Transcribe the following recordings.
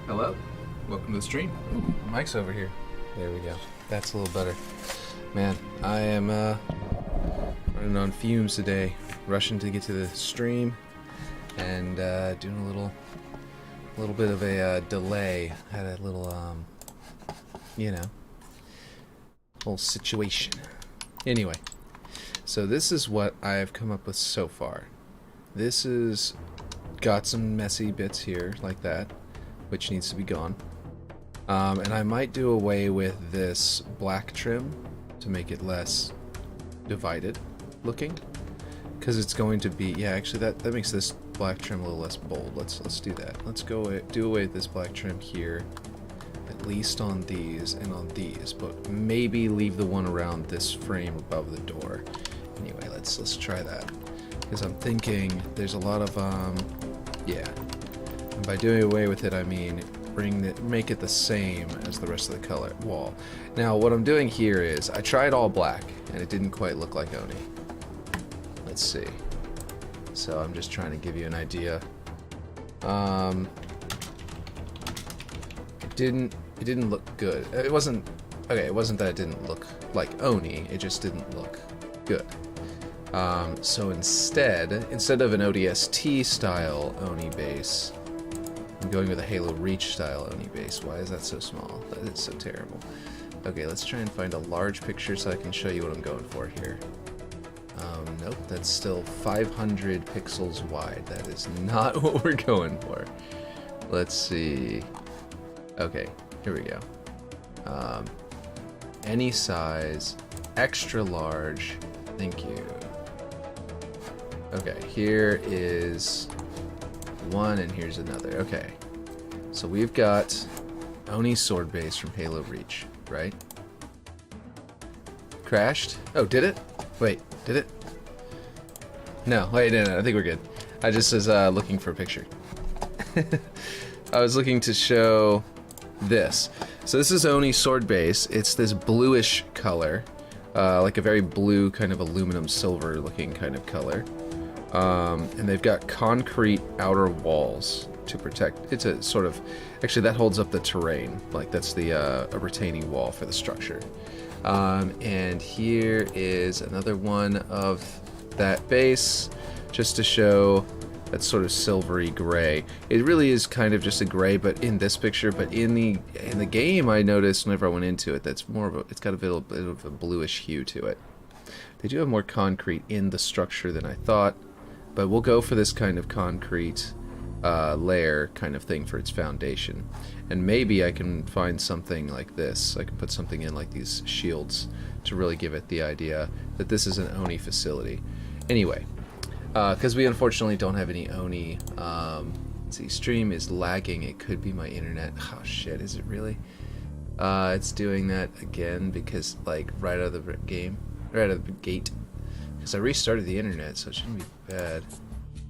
Hello, welcome to the stream. Ooh, mic's over here. There we go. That's a little better. Man, I am running on fumes today, rushing to get to the stream, and doing a little bit of a delay. Had a little little situation. Anyway, so this is what I have come up with so far. This is got some messy bits here like that, which needs to be gone. And I might do away with this black trim to make it less divided looking, because it's going to be, yeah, actually that makes this black trim a little less bold. Let's do that. Let's do away with this black trim here, at least on these and on these, but maybe leave the one around this frame above the door. Anyway, let's try that, because I'm thinking there's a lot of yeah. And by doing away with it, I mean make it the same as the rest of the color wall. Now, what I'm doing here is I tried all black, and it didn't quite look like Oni. Let's see. So I'm just trying to give you an idea. It didn't look good. It wasn't okay. It wasn't that it didn't look like Oni. It just didn't look good. So instead of an ODST style Oni base, I'm going with a Halo Reach style Oni base. Why is that so small? That is so terrible. Okay, let's try and find a large picture so I can show you what I'm going for here. Nope, that's still 500 pixels wide. That is not what we're going for. Let's see. Okay, here we go. Any size, extra large. Thank you. Okay, here is one, and here's another. Okay, so we've got Oni sword base from Halo Reach, right? Crashed? Oh, did it? Wait, did it? No, wait, no, I think we're good. I just was looking for a picture. I was looking to show this. So this is Oni sword base. It's this bluish color, like a very blue kind of aluminum silver looking kind of color. And they've got concrete outer walls to protect. It's a sort of, actually that holds up the terrain, like that's the a retaining wall for the structure. And here is another one of that base, just to show that sort of silvery gray. It really is kind of just a gray, but in this picture, but in the game, I noticed whenever I went into it, that's more of a, it's got a bit of a bluish hue to it. They do have more concrete in the structure than I thought, but we'll go for this kind of concrete layer kind of thing for its foundation. And maybe I can find something like this. I can put something in like these shields to really give it the idea that this is an Oni facility. Anyway, because we unfortunately don't have any Oni. Let's see, stream is lagging. It could be my internet. Oh shit, is it really? It's doing that again because like right out of the game, right out of the gate. Because I restarted the internet, so it shouldn't be bad.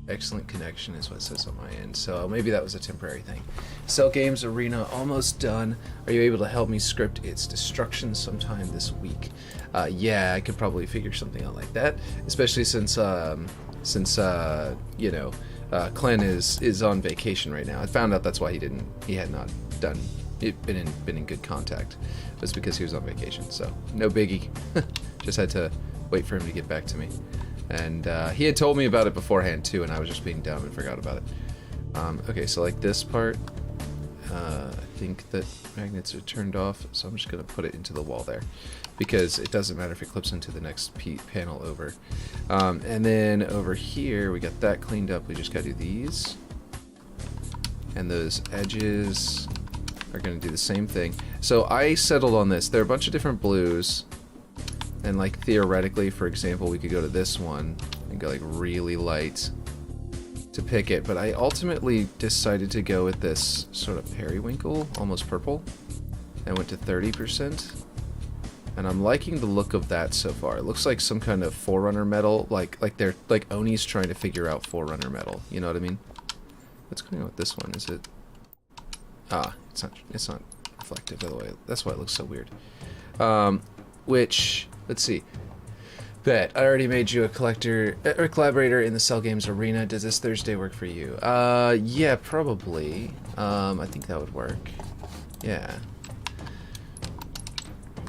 Excellent connection is what it says on my end, so maybe that was a temporary thing. Cell Games Arena almost done. Are you able to help me script its destruction sometime this week? Yeah, I could probably figure something out like that, especially since you know, Klen is on vacation right now. I found out that's why he had not done been in good contact. It was because he was on vacation, so no biggie. Just had to wait for him to get back to me. And he had told me about it beforehand too, and I was just being dumb and forgot about it. Okay, so like this part, I think that magnets are turned off, so I'm just going to put it into the wall there, because it doesn't matter if it clips into the next panel over. And then over here, we got that cleaned up. We just got to do these. And those edges are going to do the same thing. So I settled on this. There are a bunch of different blues. And like theoretically, for example, we could go to this one and go like really light to pick it, but I ultimately decided to go with this sort of periwinkle, almost purple, and went to 30%. And I'm liking the look of that so far. It looks like some kind of Forerunner metal, like they're like Oni's trying to figure out Forerunner metal. You know what I mean? What's going on with this one? Is it? Ah, it's not reflective. By the way, that's why it looks so weird. Which, let's see. Bet. I already made you a collector or collaborator in the Cell Games arena. Does this Thursday work for you? Yeah, probably. I think that would work. Yeah.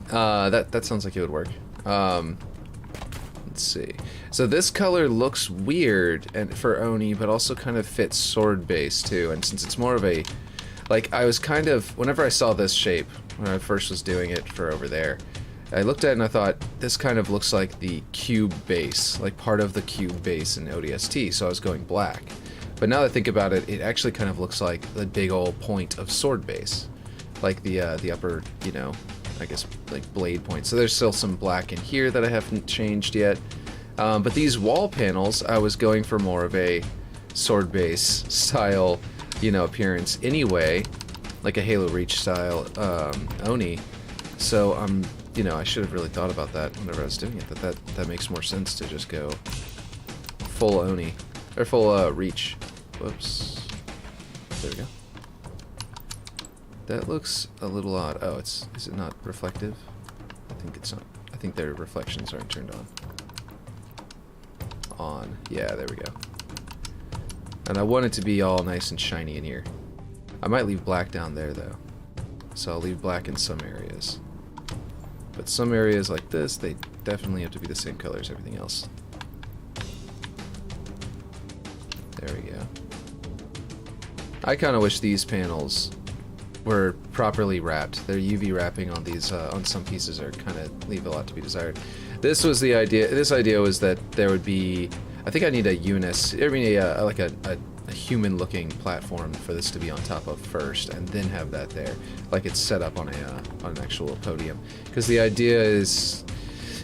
That sounds like it would work. Let's see. So this color looks weird and for Oni, but also kind of fits sword base too. And since it's more of a, like, I was kind of, whenever I saw this shape when I first was doing it for over there, I looked at it and I thought, this kind of looks like the cube base, like part of the cube base in ODST, so I was going black. But now that I think about it, it actually kind of looks like the big old point of sword base. Like the upper, you know, I guess, like blade point. So there's still some black in here that I haven't changed yet. But these wall panels, I was going for more of a sword base style, you know, appearance anyway, like a Halo Reach style Oni. So you know, I should have really thought about that whenever I was doing it. That makes more sense to just go full Oni or full Reach. Whoops. There we go. That looks a little odd. Oh, is it not reflective? I think it's not. I think their reflections aren't turned on. On. Yeah, there we go. And I want it to be all nice and shiny in here. I might leave black down there though. So I'll leave black in some areas. But some areas like this, they definitely have to be the same color as everything else. There we go. I kind of wish these panels were properly wrapped. Their UV wrapping on these on some pieces are kind of leave a lot to be desired. This was the idea. This idea was that there would be. I think I need a UNS. I mean, like a human-looking platform for this to be on top of first, and then have that there, like it's set up on an actual podium. Because the idea is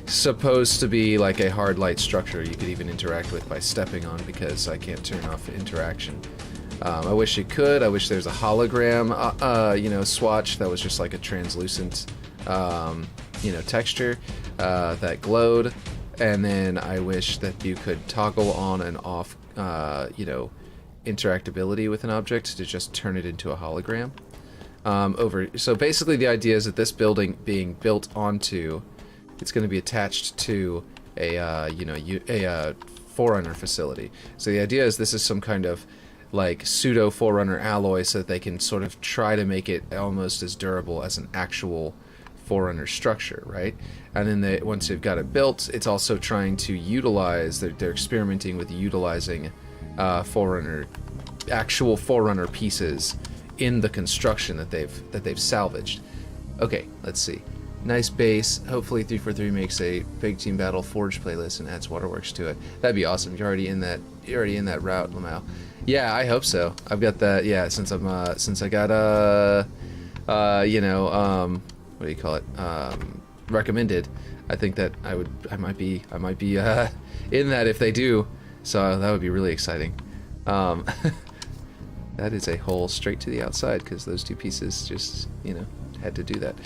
supposed to be like a hard light structure you could even interact with by stepping on, because I can't turn off interaction. I wish it could. I wish there's a hologram, you know, swatch that was just like a translucent, you know, texture that glowed, and then I wish that you could toggle on and off, you know, interactability with an object to just turn it into a hologram. So basically, the idea is that this building being built onto, it's going to be attached to a, you know, a Forerunner facility. So the idea is this is some kind of like pseudo Forerunner alloy, so that they can sort of try to make it almost as durable as an actual Forerunner structure, right? And then once they've got it built, it's also trying to utilize. They're experimenting with utilizing actual Forerunner pieces in the construction that they've salvaged. Okay, let's see. Nice base. Hopefully 343 makes a Big Team Battle Forge playlist and adds Waterworks to it. That'd be awesome. You're already in that route, Lamau. Yeah, I hope so. I've got that. Yeah, since I got you know, what do you call it? Recommended. I think that I might be in that if they do. So that would be really exciting. That is a hole straight to the outside, because those two pieces just, you know, had to do that.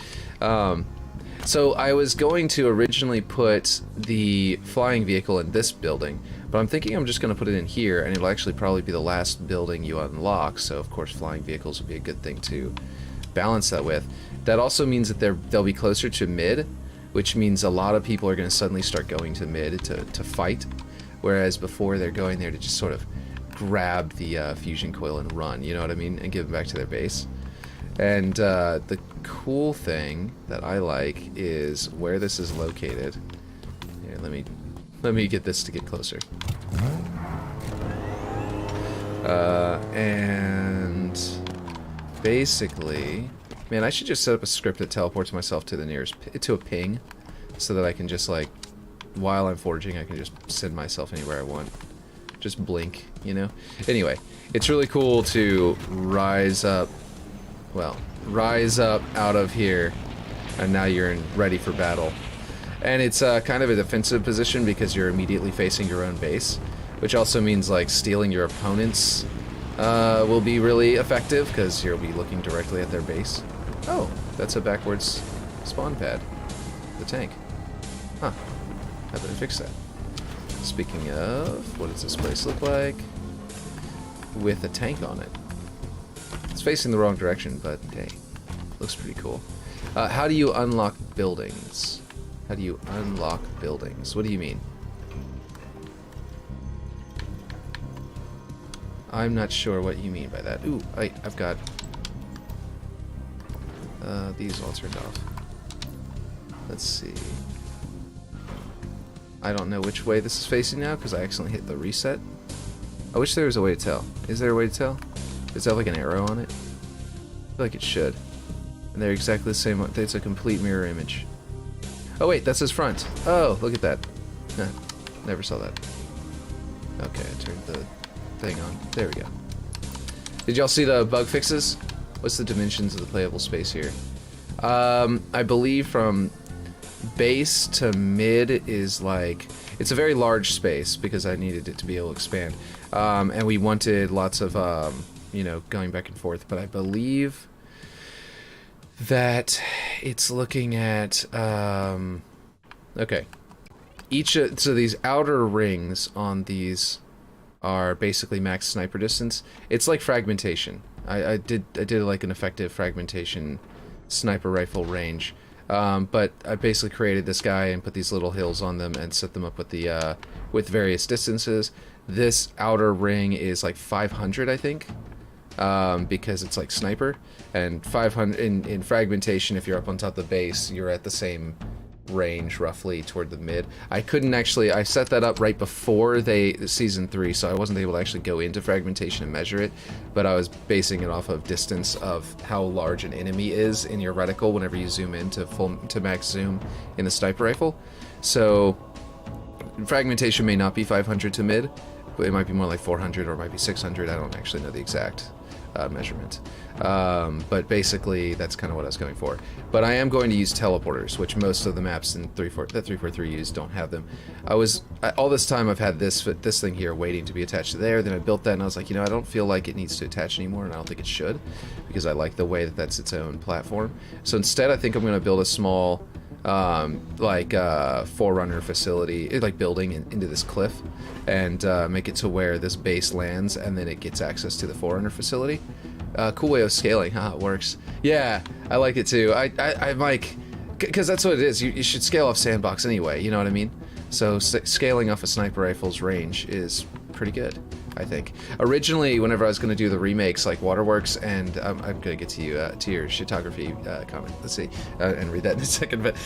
So I was going to originally put the flying vehicle in this building, but I'm thinking I'm just going to put it in here, and it'll actually probably be the last building you unlock, so of course flying vehicles would be a good thing to balance that with. That also means that they'll be closer to mid, which means a lot of people are going to suddenly start going to mid to fight, whereas before they're going there to just sort of grab the fusion coil and run, you know what I mean, and give them back to their base. And the cool thing that I like is where this is located. Here, let me get this to get closer. And basically, man, I should just set up a script that teleports myself to the nearest to a ping, so that I can just, like, while I'm forging, I can just send myself anywhere I want. Just blink, you know? Anyway, it's really cool to rise up out of here, and now you're ready for battle. And it's kind of a defensive position because you're immediately facing your own base, which also means, like, stealing your opponents will be really effective, because you'll be looking directly at their base. Oh, that's a backwards spawn pad. The tank. Huh. I better fix that. Speaking of, what does this place look like with a tank on it? It's facing the wrong direction, but hey, looks pretty cool. How do you unlock buildings? How do you unlock buildings? What do you mean? I'm not sure what you mean by that. Ooh, I've got these all turned off. Let's see. I don't know which way this is facing now because I accidentally hit the reset. I wish there was a way to tell. Is there a way to tell? Does that have like an arrow on it? I feel like it should. And they're exactly the same. It's a complete mirror image. Oh wait, that's his front. Oh, look at that. Never saw that. Okay, I turned the thing on. There we go. Did y'all see the bug fixes? What's the dimensions of the playable space here? I believe from base to mid is like... It's a very large space because I needed it to be able to expand. And we wanted lots of, you know, going back and forth. But I believe that it's looking at... okay. So these outer rings on these are basically max sniper distance. It's like fragmentation. I did like an effective fragmentation sniper rifle range. But I basically created this guy and put these little hills on them and set them up with the with various distances. This outer ring is like 500, I think, because it's like sniper. And 500 in fragmentation, if you're up on top of the base, you're at the same range roughly toward the mid. I couldn't actually, I set that up right before season 3, so I wasn't able to actually go into fragmentation and measure it, but I was basing it off of distance of how large an enemy is in your reticle whenever you zoom in to max zoom in the sniper rifle. So fragmentation may not be 500 to mid, but it might be more like 400 or it might be 600. I don't actually know the exact measurement. But basically that's kind of what I was going for. But I am going to use teleporters, which most of the maps in 343 use don't have them. All this time I've had this thing here waiting to be attached to there, then I built that and I was like, you know, I don't feel like it needs to attach anymore, and I don't think it should, because I like the way that that's its own platform. So instead I think I'm going to build a small forerunner facility, like building into this cliff, and make it to where this base lands, and then it gets access to the forerunner facility. Cool way of scaling, how it works. Yeah, I like it too. I'm like, because that's what it is. You should scale off sandbox anyway. You know what I mean? So scaling off a sniper rifle's range is pretty good, I think. Originally, whenever I was going to do the remakes, like Waterworks, and I'm going to get to you to your shitography comment. Let's see, and read that in a second. But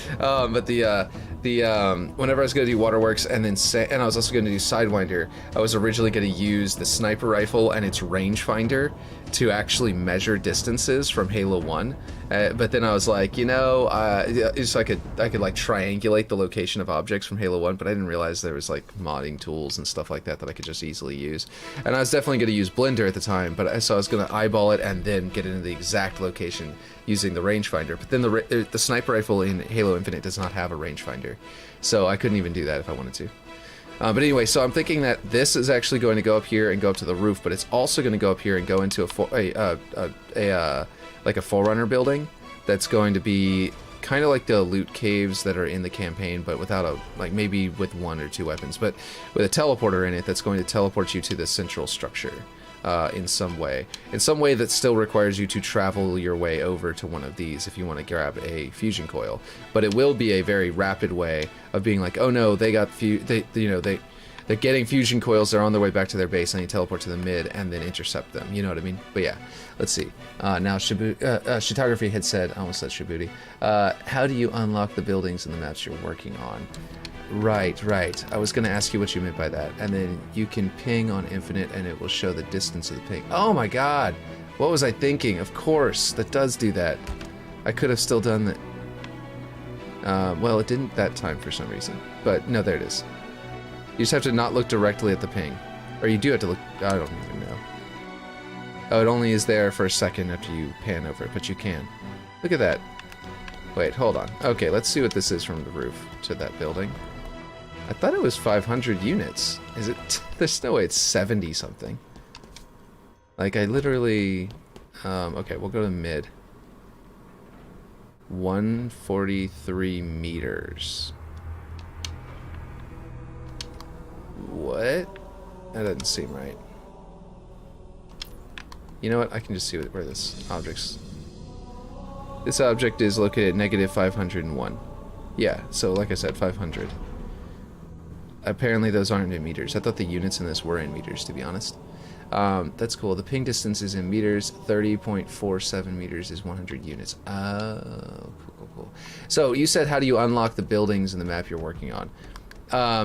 whenever I was going to do Waterworks, and I was also going to do Sidewinder, I was originally going to use the sniper rifle and its rangefinder to actually measure distances from Halo 1. But then I was like, you know, it's like I could like triangulate the location of objects from Halo 1, but I didn't realize there was like modding tools and stuff like that I could just easily use. And I was definitely going to use Blender at the time, but so I was going to eyeball it and then get into the exact location using the rangefinder. But then the sniper rifle in Halo Infinite does not have a rangefinder, so I couldn't even do that if I wanted to. But anyway, so I'm thinking that this is actually going to go up here and go up to the roof, but it's also going to go up here and go into like a forerunner building that's going to be kind of like the loot caves that are in the campaign, but without maybe with 1 or 2 weapons, but with a teleporter in it that's going to teleport you to the central structure in some way that still requires you to travel your way over to one of these if you want to grab a fusion coil. But it will be a very rapid way of being like, oh no, they got they're getting fusion coils, they're on their way back to their base, and you teleport to the mid and then intercept them, you know what I mean? But yeah, let's see. Now, Shitography had said, I almost said Shibuti, how do you unlock the buildings in the maps you're working on? Right. I was going to ask you what you meant by that. And then you can ping on Infinite and it will show the distance of the ping. Oh my god! What was I thinking? Of course, that does do that. I could have still done that. Well, it didn't that time for some reason. But no, there it is. You just have to not look directly at the ping. Or you do have to look... I don't even know. Oh, it only is there for a second after you pan over it, but you can. Look at that. Wait, hold on. Okay, let's see what this is from the roof to that building. I thought it was 500 units. Is it? There's no way it's 70 something. Like, I literally... okay, we'll go to mid. 143 meters. What? That doesn't seem right. You know what? I can just see where this object's... This object is located at -501. Yeah, so like I said, 500. Apparently those aren't in meters. I thought the units in this were in meters, to be honest. That's cool. The ping distance is in meters. 30.47 meters is 100 units. Oh, cool. So you said, how do you unlock the buildings in the map you're working on?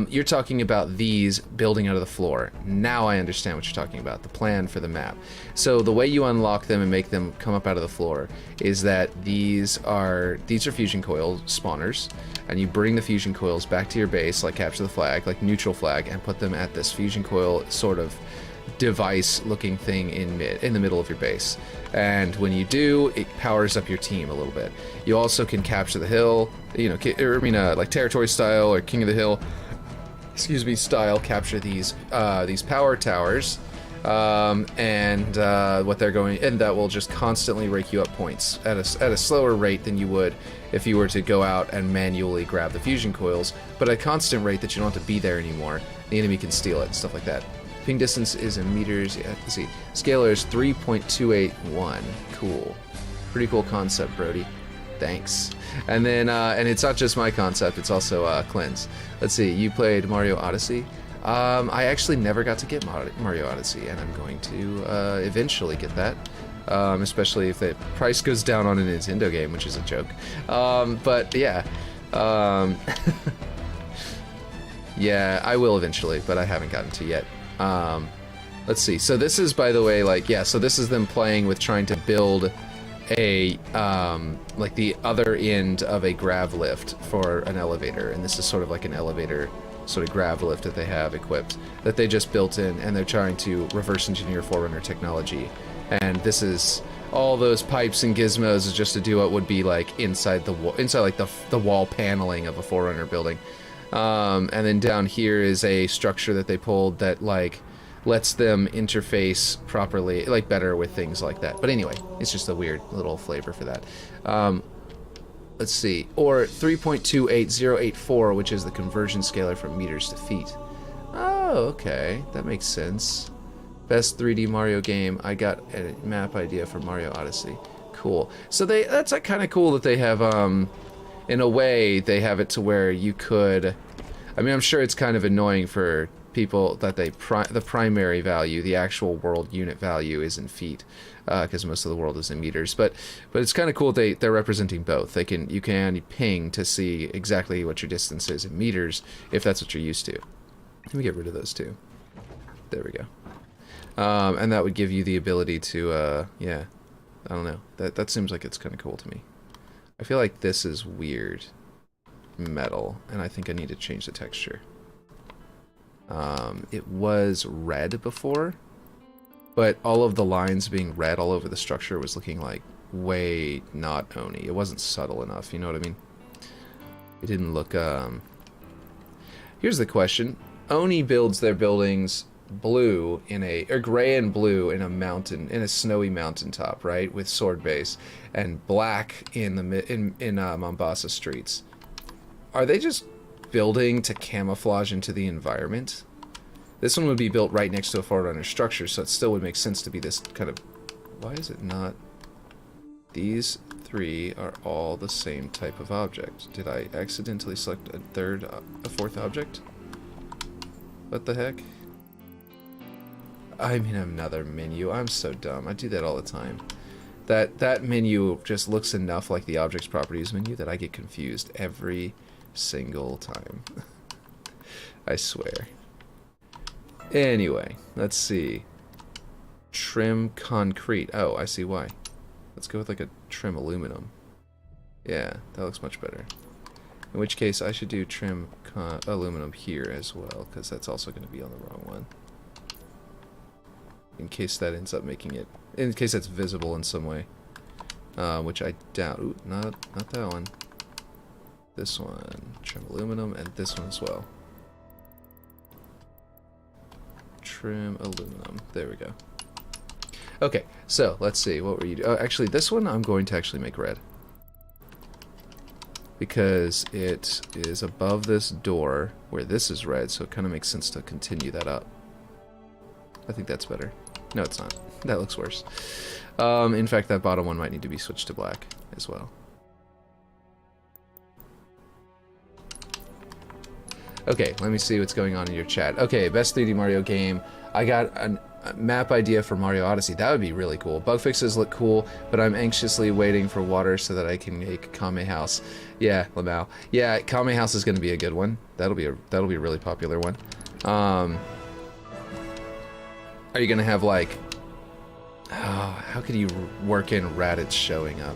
You're talking about these building out of the floor. Now I understand what you're talking about, the plan for the map. So the way you unlock them and make them come up out of the floor is that these are fusion coil spawners, and you bring the fusion coils back to your base, like capture the flag, like neutral flag, and put them at this fusion coil sort of device looking thing in the middle of your base. And when you do, it powers up your team a little bit. You also can capture the hill, you know, like territory style or king of the hill, excuse me, style, capture these power towers, and what they're going, and that will just constantly rake you up points at a slower rate than you would if you were to go out and manually grab the fusion coils, but at a constant rate that you don't have to be there anymore. The enemy can steal it and stuff like that. Ping distance is in meters. Yeah, let's see. Scalar is 3.281. Cool. Pretty cool concept, Brody. Thanks. And then, and it's not just my concept, it's also Klen's. Let's see, you played Mario Odyssey. I actually never got to get Mario Odyssey, and I'm going to eventually get that. Especially if the price goes down on a Nintendo game, which is a joke. But yeah. Yeah, I will eventually, but I haven't gotten to yet. Let's see. So this is, by the way, like, yeah, so this is them playing with trying to build a, like the other end of a grav lift for an elevator. And this is sort of like an elevator sort of grav lift that they have equipped that they just built in, and they're trying to reverse engineer Forerunner technology. And this is all those pipes and gizmos is just to do what would be like inside the wall, inside like the wall paneling of a Forerunner building. And then down here is a structure that they pulled that like lets them interface properly, like better with things like that. But anyway, it's just a weird little flavor for that. Let's see, or 3.28084, which is the conversion scalar from meters to feet. Oh, okay, that makes sense. Best 3D Mario game. I got a map idea for Mario Odyssey. Cool. So that's kind of cool that they have, in a way, they have it to where you could, I mean, I'm sure it's kind of annoying for people that the primary value, the actual world unit value, is in feet, because most of the world is in meters. But it's kind of cool they're representing both. You can ping to see exactly what your distance is in meters if that's what you're used to. Let me get rid of those two. There we go. And that would give you the ability to, yeah, I don't know. That seems like it's kind of cool to me. I feel like this is weird metal, and I think I need to change the texture. It was red before, but all of the lines being red all over the structure was looking like way not Oni. It wasn't subtle enough, you know what I mean? It didn't look, Here's the question. Oni builds their buildings blue or gray and blue in a mountain, in a snowy mountaintop, right, with sword base, and black in Mombasa streets. Are they just building to camouflage into the environment? This one would be built right next to a Forerunner structure, so it still would make sense to be this kind of... Why is it not? These three are all the same type of object. Did I accidentally select a fourth object? What the heck? I'm in another menu. I'm so dumb. I do that all the time. That menu just looks enough like the objects properties menu that I get confused every single time. I swear. Anyway, let's see. Trim concrete. Oh, I see why. Let's go with like a trim aluminum. Yeah, that looks much better. In which case, I should do trim aluminum here as well, because that's also going to be on the wrong one. In case that ends up making it... In case that's visible in some way. Which I doubt. Ooh, not that one. This one. Trim aluminum, and this one as well. Trim aluminum. There we go. Okay, so let's see. What were you doing? Oh, actually, this one I'm going to actually make red. Because it is above this door where this is red, so it kind of makes sense to continue that up. I think that's better. No, it's not. That looks worse. In fact, that bottom one might need to be switched to black as well. Okay, let me see what's going on in your chat. Okay, best 3D Mario game. I got a map idea for Mario Odyssey. That would be really cool. Bug fixes look cool, but I'm anxiously waiting for water so that I can make Kame House. Yeah, Lamau. Yeah, Kame House is going to be a good one. That'll be a really popular one. Are you going to have like... Oh, how could you work in Raditz showing up?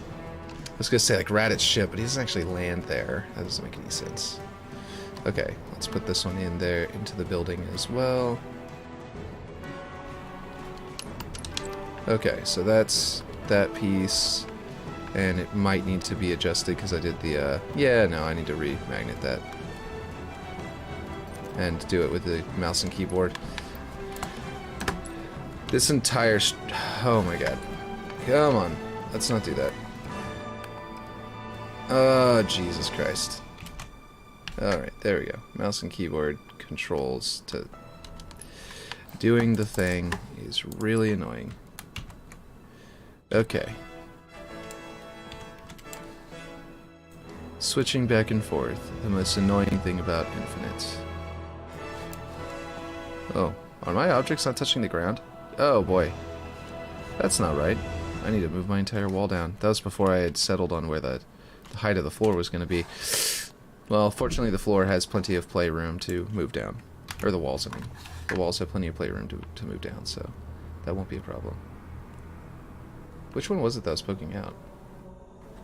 I was going to say like Raditz ship, but he doesn't actually land there. That doesn't make any sense. Okay, let's put this one in there into the building as well. Okay, so that's that piece, and it might need to be adjusted because I did the, yeah, no, I need to re-magnet that. And do it with the mouse and keyboard. This entire, oh my god. Come on, let's not do that. Oh, Jesus Christ. Alright, there we go. Mouse and keyboard controls to... Doing the thing is really annoying. Okay. Switching back and forth, the most annoying thing about Infinite. Oh, are my objects not touching the ground? Oh boy. That's not right. I need to move my entire wall down. That was before I had settled on where the height of the floor was going to be. Well, fortunately the floor has plenty of playroom to move down. Or the walls, I mean. The walls have plenty of playroom to move down, so that won't be a problem. Which one was it that was poking out?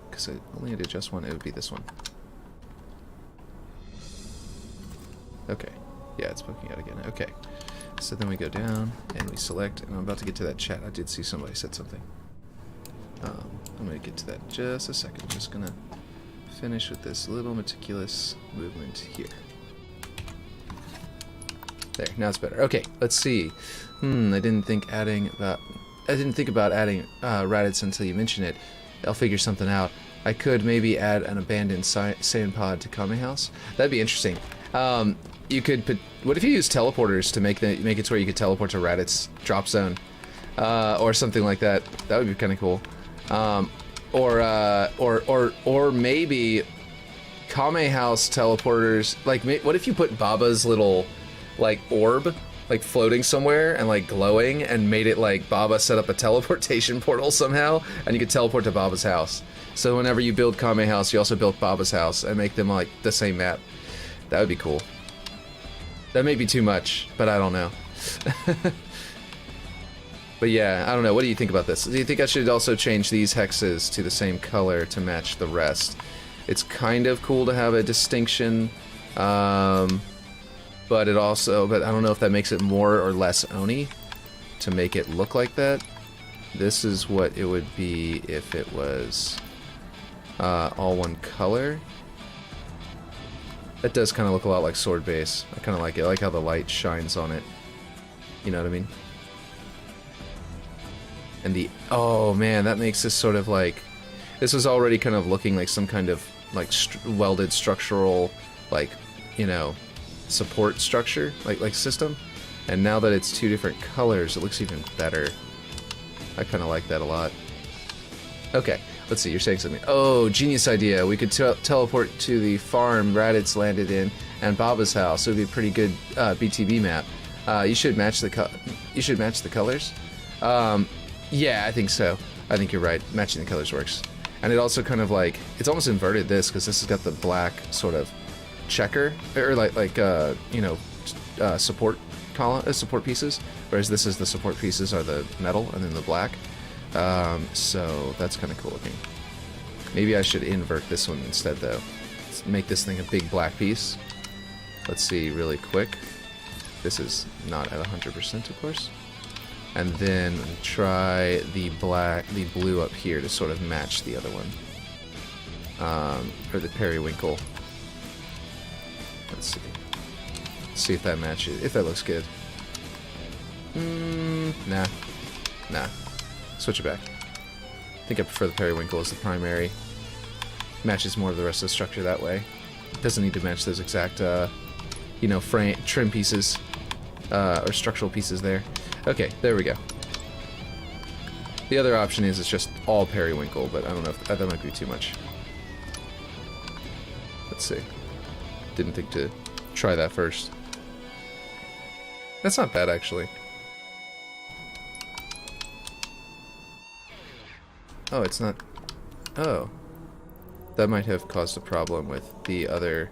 Because I only had to adjust one, it would be this one. Okay. Yeah, it's poking out again. Okay. So then we go down, and we select, and I'm about to get to that chat. I did see somebody said something. I'm going to get to that in just a second. I'm just going to finish with this little meticulous movement here. There, now it's better. Okay, let's see. I didn't think about adding Raditz until you mentioned it. I'll figure something out. I could maybe add an abandoned sand pod to Kame House. That'd be interesting. You could put... What if you use teleporters to make it to where you could teleport to Raditz drop zone, or something like that? That would be kind of cool. Or maybe Kame House teleporters. Like, what if you put Baba's little like orb like floating somewhere and like glowing, and made it like Baba set up a teleportation portal somehow, and you could teleport to Baba's house. So whenever you build Kame House, you also build Baba's house and make them like the same map. That would be cool. That may be too much, but I don't know. But yeah, I don't know. What do you think about this? Do you think I should also change these hexes to the same color to match the rest? It's kind of cool to have a distinction, but I don't know if that makes it more or less Oni to make it look like that. This is what it would be if it was all one color. That does kind of look a lot like Sword Base. I kind of like it. I like how the light shines on it. You know what I mean? And the... Oh, man, that makes this sort of like... This was already kind of looking like some kind of, like, welded structural, like, you know, support structure, like system. And now that it's two different colors, it looks even better. I kind of like that a lot. Okay. Let's see, you're saying something. Oh, genius idea. We could teleport to the farm Raditz landed in and Baba's house. It would be a pretty good BTB map. You should match the colors. Yeah, I think so. I think you're right. Matching the colors works. And it also kind of like, it's almost inverted this, because this has got the black sort of checker, or you know, support pieces, whereas this is the support pieces are the metal and then the black. So that's kind of cool looking. Maybe I should invert this one instead, though. Let's make this thing a big black piece. Let's see really quick. This is not at 100%, of course. And then try the blue up here to sort of match the other one. Or the periwinkle. Let's see. See if that matches. If that looks good. Nah. Switch it back. I think I prefer the periwinkle as the primary. Matches more of the rest of the structure that way. Doesn't need to match those exact, you know, trim pieces, or structural pieces there. Okay, there we go. The other option is it's just all periwinkle, but I don't know if that might be too much. Let's see. Didn't think to try that first. That's not bad, actually. Oh, it's not... Oh. That might have caused a problem with the other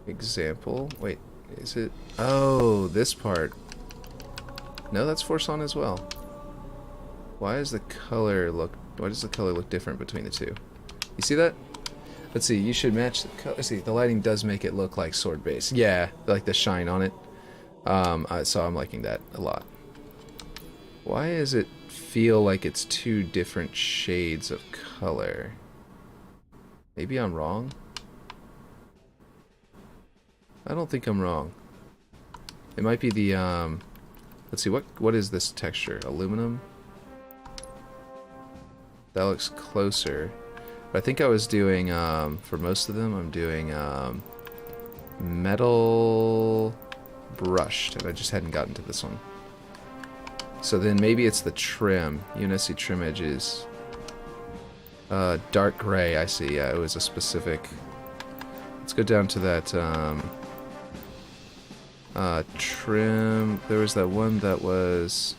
example. Wait, is it... Oh, this part. No, that's force on as well. Why does the color look... Why does the color look different between the two? You see that? Let's see, you should match the color. See, the lighting does make it look like sword base. Yeah, like the shine on it. So I'm liking that a lot. Why does it feel like it's two different shades of color? Maybe I'm wrong? I don't think I'm wrong. It might be the, let's see, what is this texture? Aluminum? That looks closer. But I think I was doing, for most of them, I'm doing, metal brushed, and I just hadn't gotten to this one. So then maybe it's the trim. UNSC trim edges. Dark gray, I see. Yeah, it was a specific... Let's go down to that, trim... There was that one that was...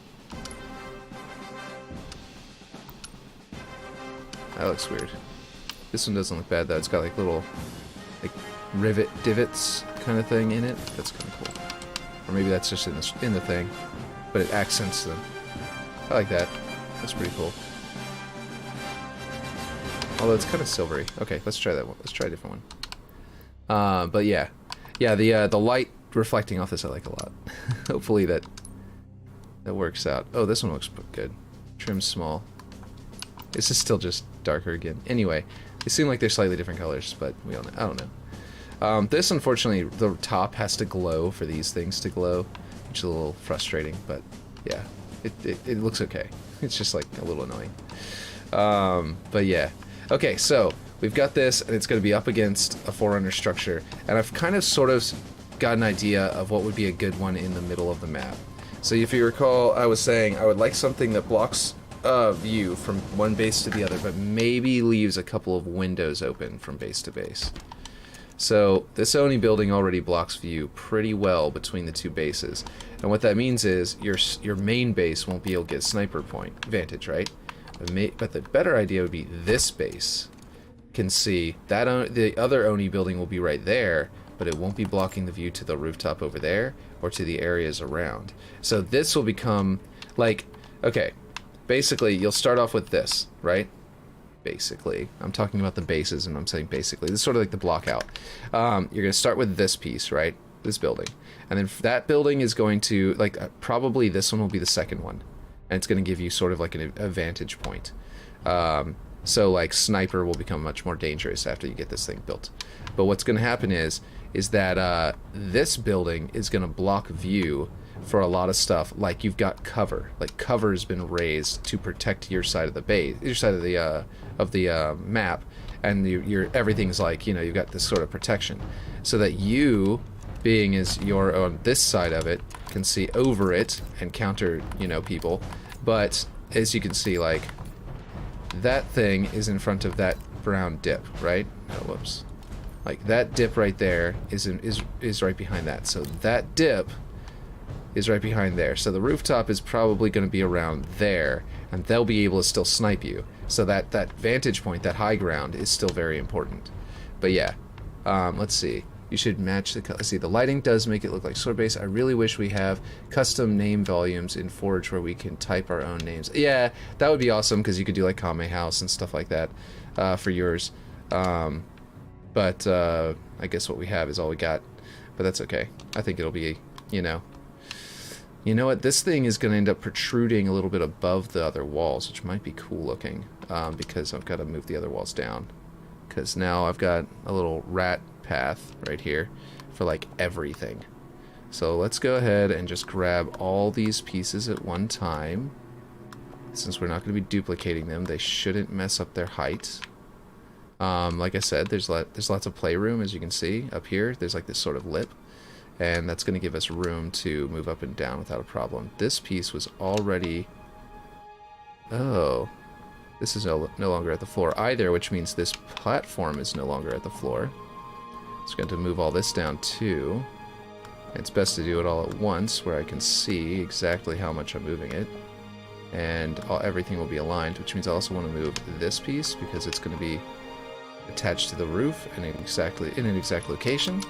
That looks weird. This one doesn't look bad, though. It's got, like, little... like, rivet divots kind of thing in it. That's kind of cool. Or maybe that's just in the thing. But it accents them. I like that. That's pretty cool. Although it's kind of silvery. Okay, let's try that one. Let's try a different one. But yeah. Yeah, the light reflecting off this I like a lot. Hopefully that works out. Oh, this one looks good. Trim small. This is still just darker again. Anyway, they seem like they're slightly different colors, but we don't know. I don't know. This, unfortunately, the top has to glow for these things to glow, which is a little frustrating, but yeah, it looks okay. It's just like a little annoying. But yeah. Okay, so we've got this, and it's going to be up against a Forerunner structure, and I've kind of sort of got an idea of what would be a good one in the middle of the map. So if you recall, I was saying I would like something that blocks view from one base to the other, but maybe leaves a couple of windows open from base to base. So this Oni building already blocks view pretty well between the two bases, and what that means is your main base won't be able to get sniper point vantage, right? But the better idea would be this base can see that the other Oni building will be right there, but it won't be blocking the view to the rooftop over there or to the areas around. So this will become like, okay, basically you'll start off with this, right? Basically, I'm talking about the bases, and I'm saying basically. This is sort of like the block out. You're going to start with this piece, right? This building. And then that building is going to, like, probably this one will be the second one. And it's going to give you sort of like a vantage point. So, like, sniper will become much more dangerous after you get this thing built. But what's going to happen is that this building is going to block view for a lot of stuff. Like, you've got cover. Like, cover has been raised to protect your side of the base, your side of the map, and everything's like, you know, you've got this sort of protection, so that you, being as you're on this side of it, can see over it and counter, you know, people. But as you can see, like, that thing is in front of that brown dip, right? Oh, whoops. Like, that dip right there is right behind that. So that dip is right behind there. So the rooftop is probably going to be around there, and they'll be able to still snipe you. So that vantage point, that high ground, is still very important. But yeah, let's see. You should match the color. See, the lighting does make it look like sword base. I really wish we have custom name volumes in Forge where we can type our own names. Yeah, that would be awesome, because you could do like Kame House and stuff like that for yours. But I guess what we have is all we got. But that's okay. I think it'll be, you know. You know what? This thing is going to end up protruding a little bit above the other walls, which might be cool looking, because I've got to move the other walls down. Because now I've got a little rat path right here for like everything. So let's go ahead and just grab all these pieces at one time. Since we're not going to be duplicating them, they shouldn't mess up their height. Like I said, there's lots of playroom, as you can see up here. There's like this sort of lip, and that's going to give us room to move up and down without a problem. This piece was already... Oh, this is no longer at the floor either, which means this platform is no longer at the floor. It's going to move all this down too. It's best to do it all at once where I can see exactly how much I'm moving it. And everything will be aligned, which means I also want to move this piece because it's going to be attached to the roof in an exact location.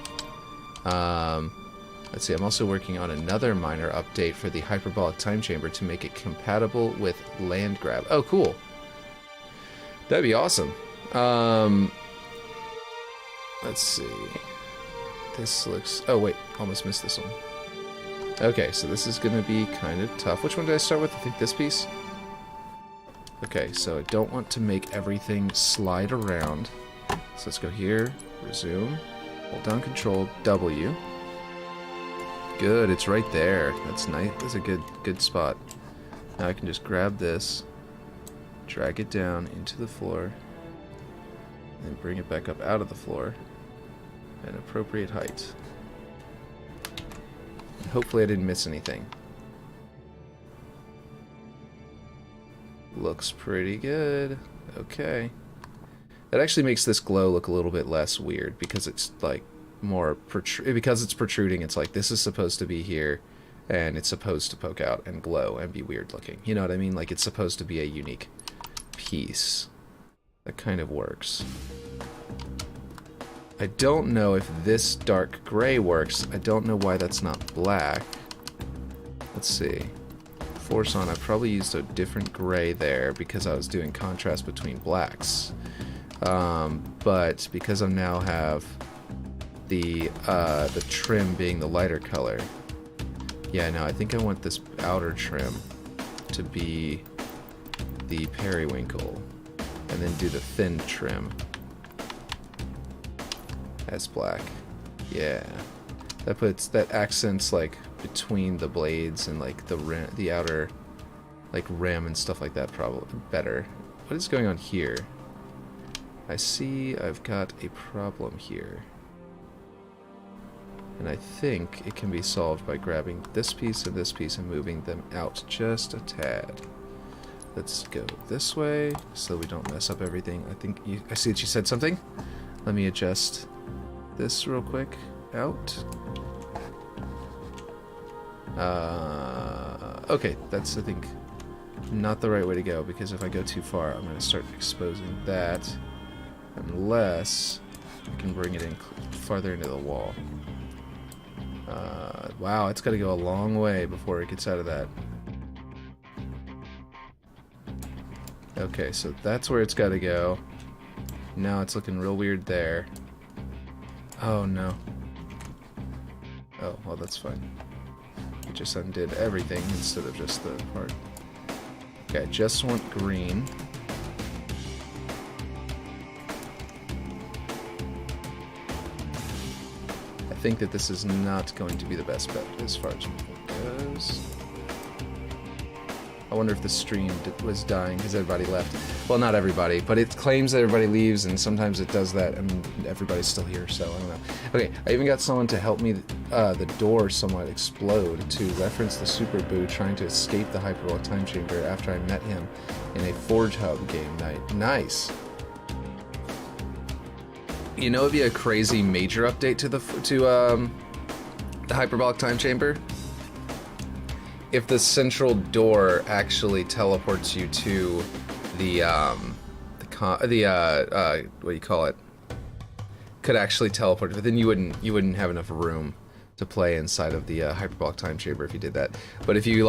Let's see, I'm also working on another minor update for the hyperbolic time chamber to make it compatible with land grab. Oh, cool. That'd be awesome. Let's see. This looks... Oh, wait. Almost missed this one. Okay, so this is going to be kind of tough. Which one did I start with? I think this piece? Okay, so I don't want to make everything slide around. So let's go here, resume, hold down Control, W. Good, it's right there. That's nice. That's a good spot. Now I can just grab this, drag it down into the floor, and bring it back up out of the floor at an appropriate height. And hopefully I didn't miss anything. Looks pretty good. Okay. That actually makes this glow look a little bit less weird because it's like more because it's protruding. It's like this is supposed to be here and it's supposed to poke out and glow and be weird looking. You know what I mean? Like it's supposed to be a unique piece. That kind of works. I don't know if this dark gray works. I don't know why that's not black. Let's see. Force on, I probably used a different gray there because I was doing contrast between blacks. But because I now have the trim being the lighter color, yeah, no, I think I want this outer trim to be the periwinkle, and then do the thin trim as black. Yeah, that accents like between the blades and like the outer like rim and stuff like that probably better. What is going on here? I see I've got a problem here. And I think it can be solved by grabbing this piece and moving them out just a tad. Let's go this way so we don't mess up everything. I see that you said something. Let me adjust this real quick. Out. Okay, that's, I think, not the right way to go, because if I go too far, I'm going to start exposing that, unless I can bring it in farther into the wall. Wow, it's got to go a long way before it gets out of that. Okay, so that's where it's got to go. Now it's looking real weird there. Oh, no. Oh, well, that's fine. It just undid everything instead of just the part. Okay, I just want green. I think that this is not going to be the best bet as far as movement goes. I wonder if the stream was dying because everybody left. Well, not everybody, but it claims that everybody leaves, and sometimes it does that, and everybody's still here, so I don't know. Okay, I even got someone to help me the door somewhat explode to reference the Super Boo trying to escape the hyperbolic time chamber after I met him in a Forge Hub game night. Nice! You know, it'd be a crazy major update to the hyperbolic time chamber if the central door actually teleports you to the what do you call it? Could actually teleport, but then you wouldn't have enough room to play inside of the hyperbolic time chamber if you did that. But if you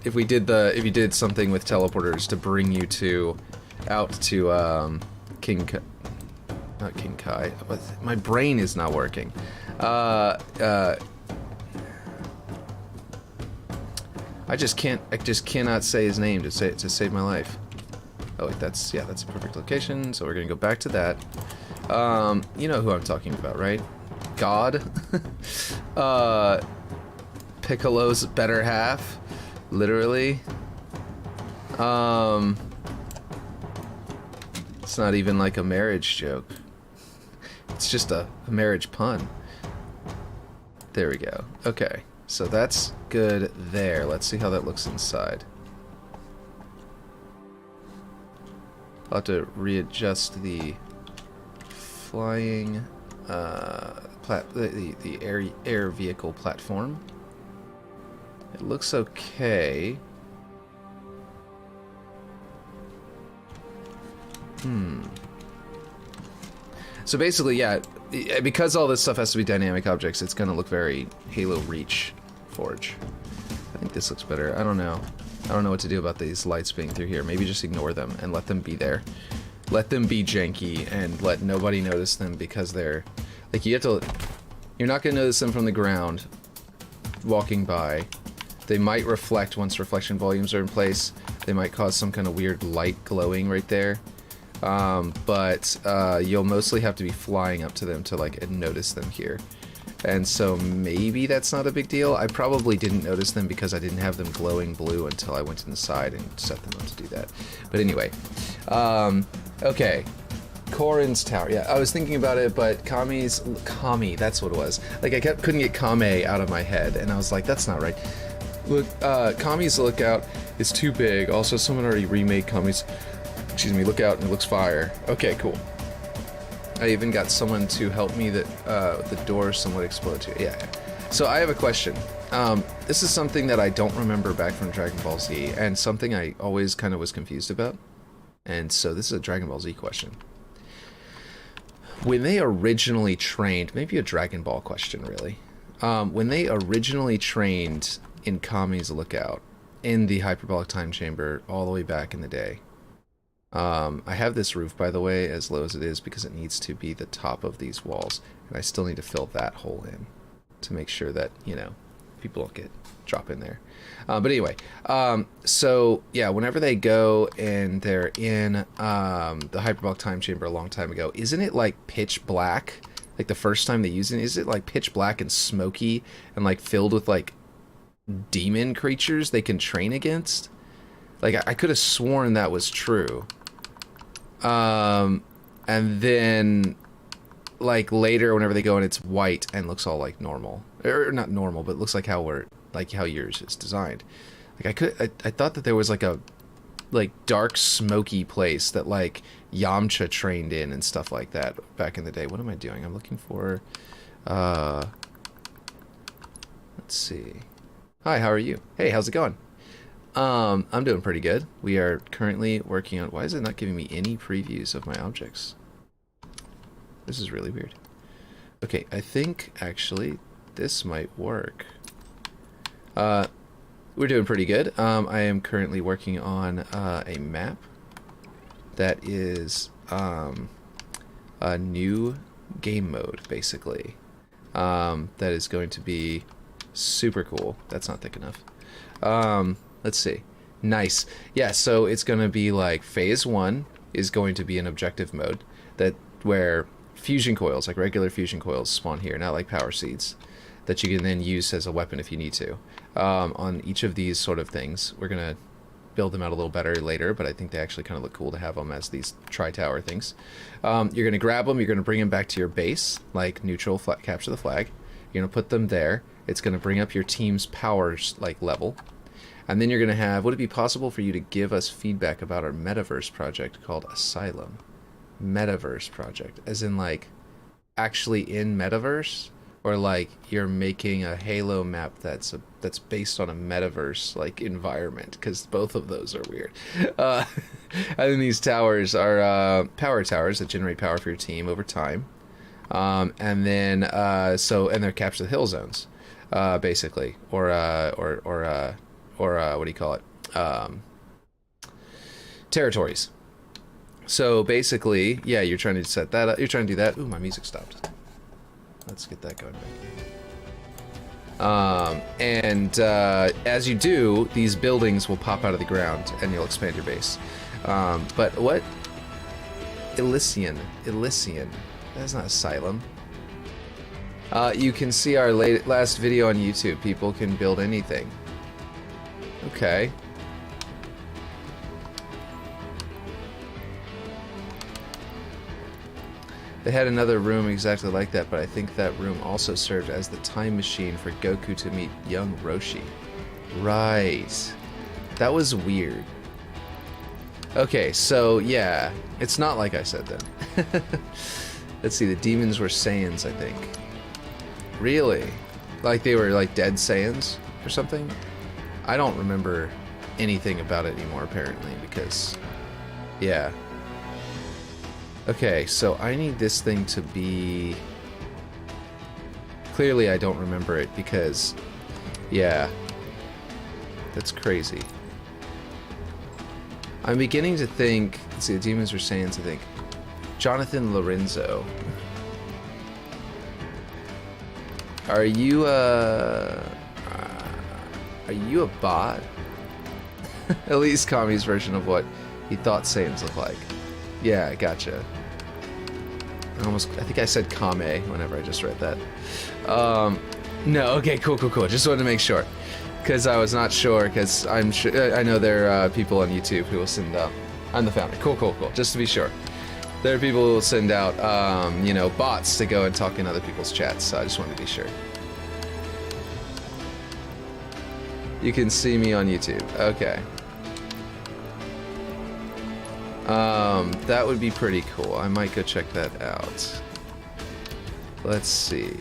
if you did something with teleporters to bring you out to not King Kai. My brain is not working. I just cannot say his name to save my life. Oh wait, that's a perfect location. So we're gonna go back to that. You know who I'm talking about, right? God. Piccolo's better half, literally. It's not even like a marriage joke. It's just a marriage pun. There we go. Okay, so that's good there. Let's see how that looks inside. I'll have to readjust the flying the air vehicle platform. It looks okay. So basically, yeah, because all this stuff has to be dynamic objects, it's going to look very Halo Reach Forge. I think this looks better. I don't know. I don't know what to do about these lights being through here. Maybe just ignore them and let them be there. Let them be janky and let nobody notice them because they're... Like, you have to... You're not going to notice them from the ground walking by. They might reflect once reflection volumes are in place. They might cause some kind of weird light glowing right there. But you'll mostly have to be flying up to them to, like, notice them here. And so maybe that's not a big deal. I probably didn't notice them because I didn't have them glowing blue until I went inside and set them up to do that. But anyway, okay. Corin's Tower. Yeah, I was thinking about it, but Kami, that's what it was. Like, I couldn't get Kame out of my head, and I was like, that's not right. Look, Kami's Lookout is too big. Also, someone already remade Kami's, Lookout, and it looks fire. Okay, cool. I even got someone to help me that the door somewhat exploded too. Yeah. So I have a question. This is something that I don't remember back from Dragon Ball Z, and something I always kind of was confused about. And so this is a Dragon Ball Z question. When they originally trained, maybe a Dragon Ball question really. When they originally trained in Kami's Lookout in the hyperbolic time chamber all the way back in the day. I have this roof, by the way, as low as it is because it needs to be the top of these walls, and I still need to fill that hole in to make sure that, you know, people don't drop in there. But anyway, so yeah, whenever they go and they're in the hyperbolic time chamber a long time ago, isn't it like pitch black? Like the first time they use it, is it like pitch black and smoky and like filled with like demon creatures they can train against? Like I could have sworn that was true. And then like later whenever they go and it's white and looks all like normal, or not normal, but looks like how yours is designed. Like I thought that there was like a dark smoky place that like Yamcha trained in and stuff like that back in the day. What am I doing? I'm looking for let's see. Hi, how are you? Hey, how's it going? I'm doing pretty good. We are currently working on... Why is it not giving me any previews of my objects? This is really weird. Okay, I think, actually, this might work. We're doing pretty good. I am currently working on a map that is a new game mode, basically. That is going to be super cool. That's not thick enough. Let's see. Nice. Yeah, so it's going to be like phase 1 is going to be an objective mode where fusion coils, like regular fusion coils, spawn here, not like power seeds, that you can then use as a weapon if you need to. On each of these sort of things, we're going to build them out a little better later, but I think they actually kind of look cool to have them as these tri-tower things. You're going to grab them, you're going to bring them back to your base, like neutral, capture the flag. You're going to put them there. It's going to bring up your team's powers like level. And then you're going to have, would it be possible for you to give us feedback about our metaverse project called Asylum? Metaverse project, as in like actually in metaverse, or like you're making a Halo map that's based on a metaverse like environment, because both of those are weird. And then these towers are power towers that generate power for your team over time. And then and they're capture the hill zones, basically, or what do you call it? Territories. So basically, yeah, you're trying to set that up. You're trying to do that. Ooh, my music stopped. Let's get that going back. As you do, these buildings will pop out of the ground and you'll expand your base. But what? Elysian. That's not Asylum. You can see our last video on YouTube. People can build anything. Okay. They had another room exactly like that, but I think that room also served as the time machine for Goku to meet young Roshi. Right. That was weird. Okay, so yeah, it's not like I said then. Let's see, the demons were Saiyans, I think. Really? Like they were like dead Saiyans or something? I don't remember anything about it anymore, apparently, because... Yeah. Okay, so I need this thing to be... Clearly I don't remember it because... Yeah. That's crazy. I'm beginning to think... Let's see, the demons were Saiyans, I think. Jonathan Lorenzo. Are you a bot? At least Kami's version of what he thought Saiyans looked like. Yeah, gotcha. I think I said Kame whenever I just read that. No, okay, cool. Just wanted to make sure. Because I was not sure, because I know there are people on YouTube who will send out... I'm the founder. Cool. Just to be sure. There are people who will send out, bots to go and talk in other people's chats, so I just wanted to be sure. You can see me on YouTube. Okay. That would be pretty cool. I might go check that out. Let's see.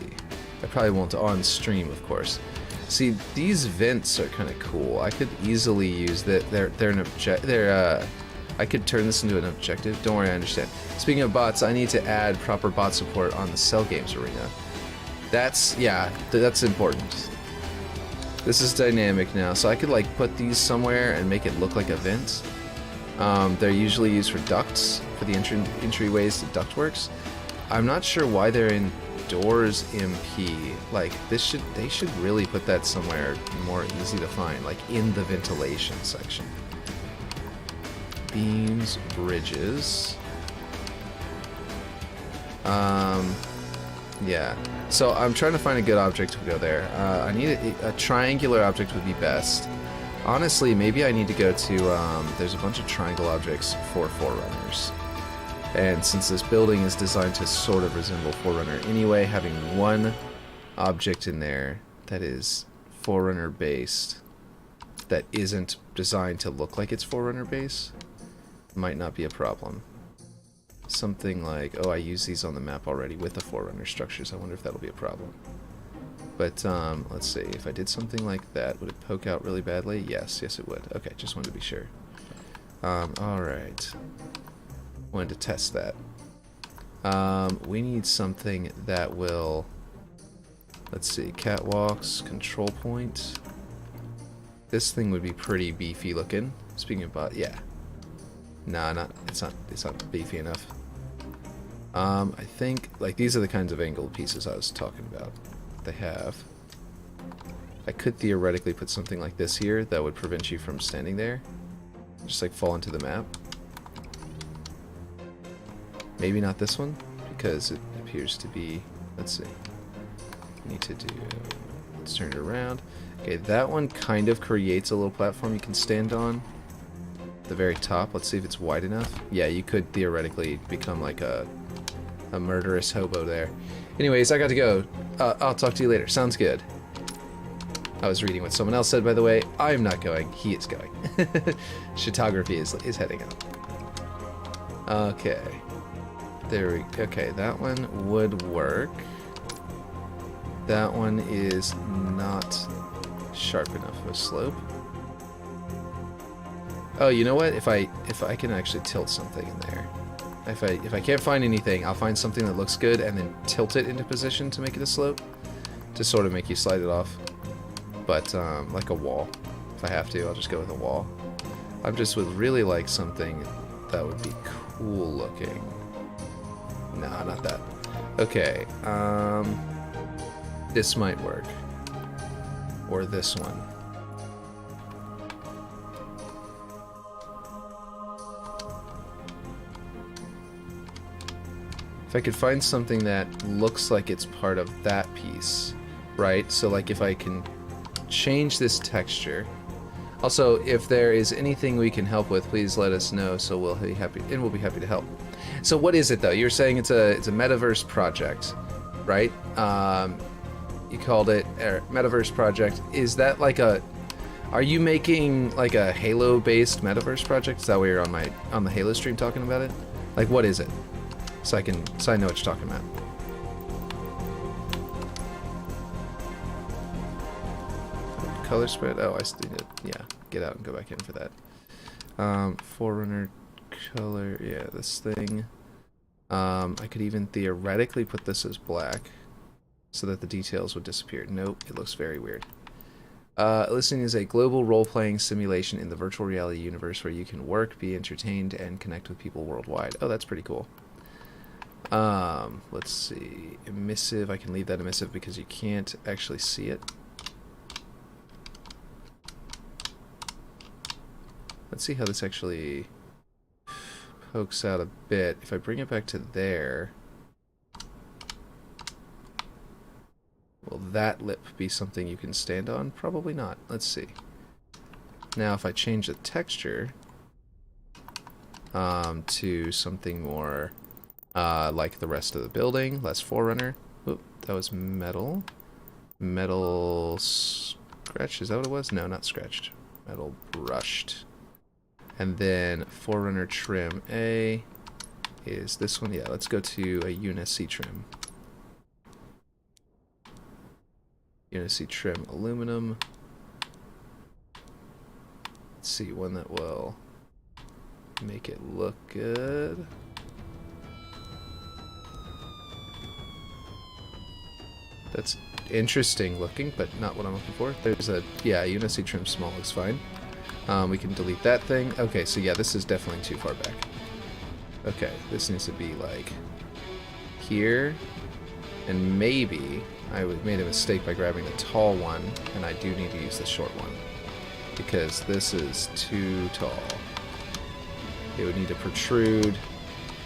I probably won't on stream, of course. See, these vents are kind of cool. I could easily use that. They're an object. I could turn this into an objective. Don't worry, I understand. Speaking of bots, I need to add proper bot support on the Cell Games arena. That's important. This is dynamic now, so I could like put these somewhere and make it look like a vent. They're usually used for ducts, for the entryways to ductworks. I'm not sure why they're in Doors MP. Like they should really put that somewhere more easy to find, like in the ventilation section. Beams, bridges. Yeah. So I'm trying to find a good object to go there. I need a triangular object would be best. Honestly, maybe I need to go to, there's a bunch of triangle objects for Forerunners. And since this building is designed to sort of resemble Forerunner anyway, having one object in there that is Forerunner based, that isn't designed to look like it's Forerunner based, might not be a problem. Something like, oh, I use these on the map already with the Forerunner structures. I wonder if that'll be a problem. But, let's see. If I did something like that, would it poke out really badly? Yes, it would. Okay, just wanted to be sure. Alright. Wanted to test that. We need something that will... Let's see. Catwalks, control point. This thing would be pretty beefy looking. Speaking about... Yeah. Nah, it's not beefy enough. I think, like, these are the kinds of angled pieces I was talking about. They have. I could theoretically put something like this here that would prevent you from standing there. Just, like, fall into the map. Maybe not this one, because it appears to be... Let's see. Need to do... Let's turn it around. Okay, that one kind of creates a little platform you can stand on. The very top. Let's see if it's wide enough. Yeah, you could theoretically become like a murderous hobo there. Anyways, I got to go. I'll talk to you later. Sounds good. I was reading what someone else said, by the way. I'm not going. He is going. Photography is heading up. Okay. There we go. Okay, that one would work. That one is not sharp enough of a slope. Oh, you know what? If I can actually tilt something in there. If I can't find anything, I'll find something that looks good and then tilt it into position to make it a slope. To sort of make you slide it off. But, like a wall. If I have to, I'll just go with a wall. I just would really like something that would be cool looking. Nah, not that. Okay, this might work. Or this one. If I could find something that looks like it's part of that piece, right? So like if I can change this texture. Also, if there is anything we can help with, please let us know, so we'll be happy to help. So what is it though? You're saying it's a metaverse project, right? You called it a metaverse project. Is that like a... Are you making like a Halo-based metaverse project? Is that why you're on the Halo stream talking about it? Like, what is it? so I know what you're talking about. Color spread. Oh, I still need to, yeah, get out and go back in for that. Forerunner color. Yeah, this thing. I could even theoretically put this as black, so that the details would disappear. Nope, it looks very weird. Listening is a global role-playing simulation in the virtual reality universe where you can work, be entertained, and connect with people worldwide. Oh, that's pretty cool. Let's see. Emissive. I can leave that emissive because you can't actually see it. Let's see how this actually pokes out a bit. If I bring it back to there, will that lip be something you can stand on? Probably not. Let's see. Now if I change the texture to something more like the rest of the building, less Forerunner. Oop, that was metal. Metal scratch, is that what it was? No, not scratched. Metal brushed. And then Forerunner trim A is this one. Yeah, let's go to a Unicy trim. Unicy trim aluminum. Let's see, one that will make it look good. That's interesting looking, but not what I'm looking for. There's a, yeah, Unicy trim small looks fine. We can delete that thing. Okay, so yeah, this is definitely too far back. Okay, this needs to be like here, and maybe I made a mistake by grabbing the tall one, and I do need to use the short one because this is too tall. It would need to protrude,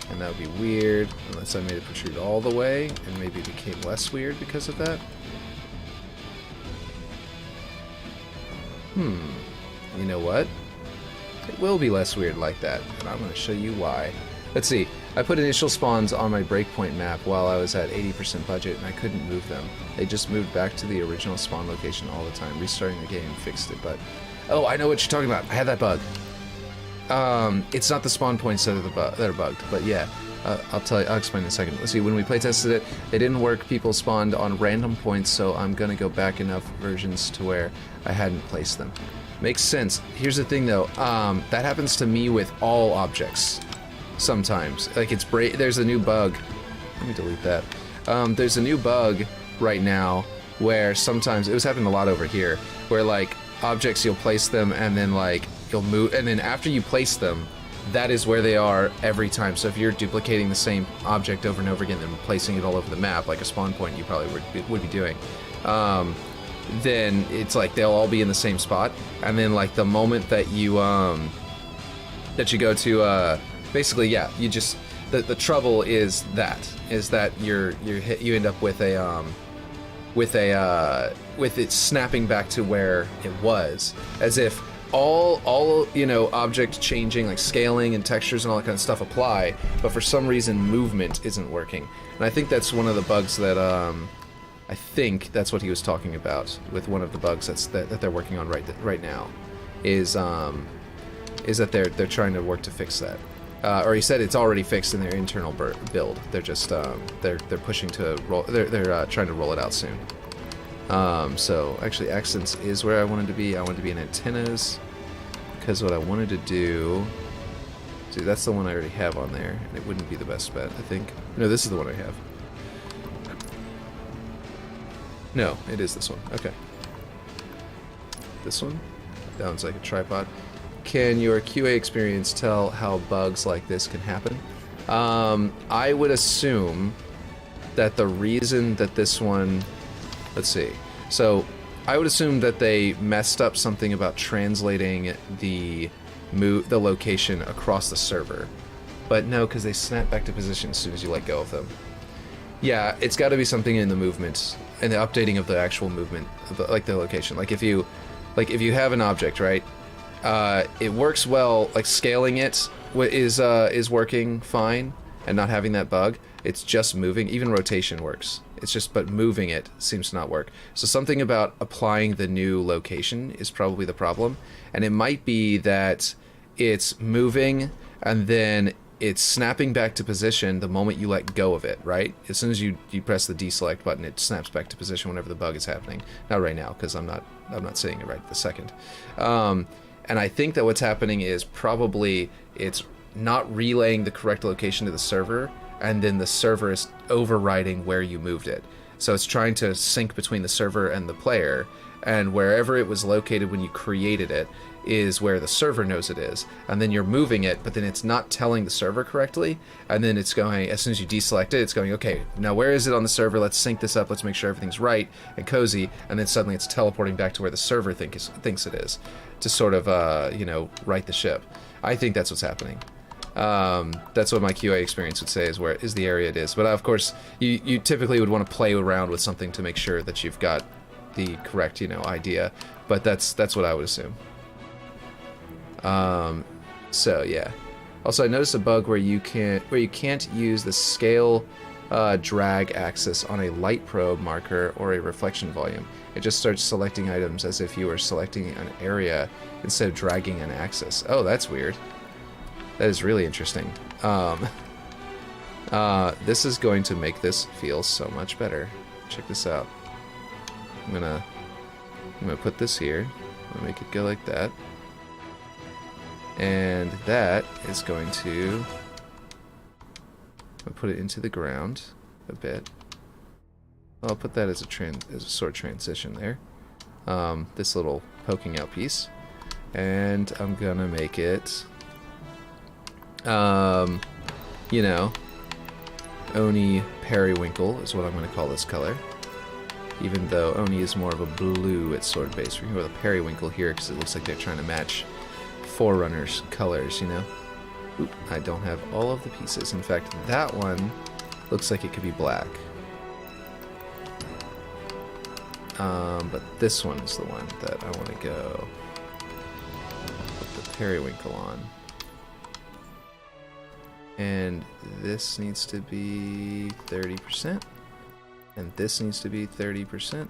and that would be weird unless I made it protrude all the way, and maybe it became less weird because of that. You know what? It will be less weird like that, and I'm going to show you why. Let's see. I put initial spawns on my breakpoint map while I was at 80% budget, and I couldn't move them. They just moved back to the original spawn location all the time. Restarting the game fixed it, but... Oh, I know what you're talking about. I had that bug. It's not the spawn points that are bugged, but yeah. I'll tell you. I'll explain in a second. Let's see. When we playtested it, it didn't work. People spawned on random points, so I'm going to go back enough versions to where I hadn't placed them. Makes sense. Here's the thing, though. That happens to me with all objects. Sometimes. Like, there's a new bug. Let me delete that. There's a new bug right now where sometimes... It was happening a lot over here. Where, like, objects, you'll place them and then, like, you'll move... And then after you place them, that is where they are every time. So if you're duplicating the same object over and over again and placing it all over the map, like a spawn point you probably would be doing... then it's like they'll all be in the same spot, and then like the moment that you go to basically, yeah, you just the trouble is that you end up with it snapping back to where it was, as if all you know, object changing, like scaling and textures and all that kind of stuff apply, but for some reason movement isn't working. And I think that's one of the bugs that I think that's what he was talking about with one of the bugs that they're working on right now, is that they're trying to work to fix that, or he said it's already fixed in their internal build. They're just they're pushing to roll. They're trying to roll it out soon. So actually, accents is where I wanted to be. I wanted to be in antennas because what I wanted to do. See, that's the one I already have on there, and it wouldn't be the best bet, I think. No, this is the one I have. No, it is this one. Okay. This one? That one's like a tripod. Can your QA experience tell how bugs like this can happen? I would assume that the reason that this one... Let's see. So, I would assume that they messed up something about translating the location across the server. But no, because they snap back to position as soon as you let go of them. Yeah, it's got to be something in the movement, and the updating of the actual movement, like the location. Like if you have an object, right? It works well. Like scaling it is working fine, and not having that bug. It's just moving. Even rotation works. It's just, but moving it seems to not work. So something about applying the new location is probably the problem, and it might be that it's moving, and then it's snapping back to position the moment you let go of it, right? As soon as you press the deselect button, it snaps back to position whenever the bug is happening. Not right now, because I'm not seeing it right this second. And I think that what's happening is probably it's not relaying the correct location to the server, and then the server is overriding where you moved it. So it's trying to sync between the server and the player, and wherever it was located when you created it is where the server knows it is, and then you're moving it, but then it's not telling the server correctly, and then it's going, as soon as you deselect it, it's going, okay, now where is it on the server? Let's sync this up, let's make sure everything's right and cozy, and then suddenly it's teleporting back to where the server thinks it is, to sort of, right the ship. I think that's what's happening. That's what my QA experience would say is the area it is. But of course, you typically would want to play around with something to make sure that you've got the correct, idea. But that's what I would assume. So yeah. Also, I noticed a bug where you can't use the scale drag axis on a light probe marker or a reflection volume. It just starts selecting items as if you were selecting an area instead of dragging an axis. Oh, that's weird. That is really interesting. This is going to make this feel so much better. Check this out. I'm gonna put this here. I'm gonna make it go like that. And that is going to put it into the ground a bit. I'll put that as a sort of transition there. This little poking out piece. And I'm gonna make it Oni Periwinkle is what I'm going to call this color. Even though Oni is more of a blue at sword base. We're going to go with a Periwinkle here because it looks like they're trying to match Forerunner's colors, Oop, I don't have all of the pieces. In fact, that one looks like it could be black. But this one is the one that I want to go put the Periwinkle on. And this needs to be 30%. And this needs to be 30%.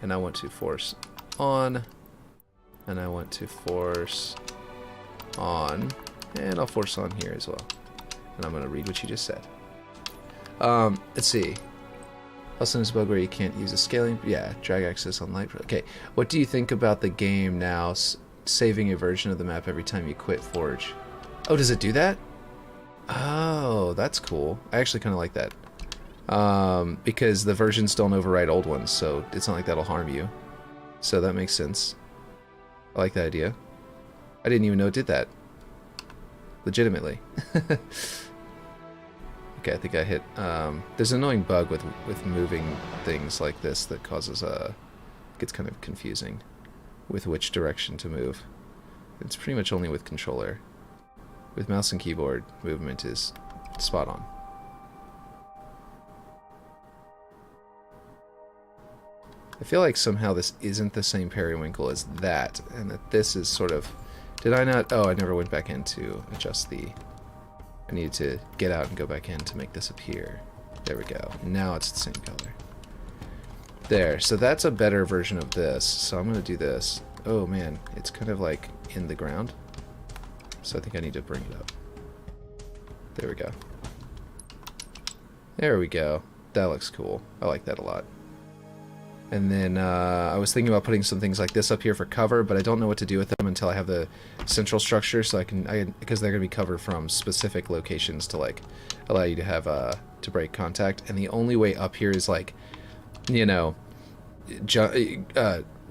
And I want to force on. And I want to force on. And I'll force on here as well. And I'm going to read what you just said. Let's see. Also, there's a bug where you can't use a scaling. Yeah, drag axis on light. Okay, what do you think about the game now saving a version of the map every time you quit Forge? Oh, does it do that? Oh, that's cool. I actually kind of like that. Because the versions don't overwrite old ones, so it's not like that'll harm you. So that makes sense. I like that idea. I didn't even know it did that. Legitimately. Okay, I think I hit... there's an annoying bug with moving things like this that causes gets kind of confusing with which direction to move. It's pretty much only with controller. With mouse and keyboard, movement is spot on. I feel like somehow this isn't the same periwinkle as that, and that this is sort of... Did I not... Oh, I never went back in to adjust the... I needed to get out and go back in to make this appear. There we go. Now it's the same color. There. So that's a better version of this. So I'm going to do this. Oh, man. It's kind of like in the ground. So I think I need to bring it up. There we go. There we go. That looks cool. I like that a lot. And then I was thinking about putting some things like this up here for cover, but I don't know what to do with them until I have the central structure, so because they're going to be covered from specific locations to like allow you to have to break contact. And the only way up here is like, you know,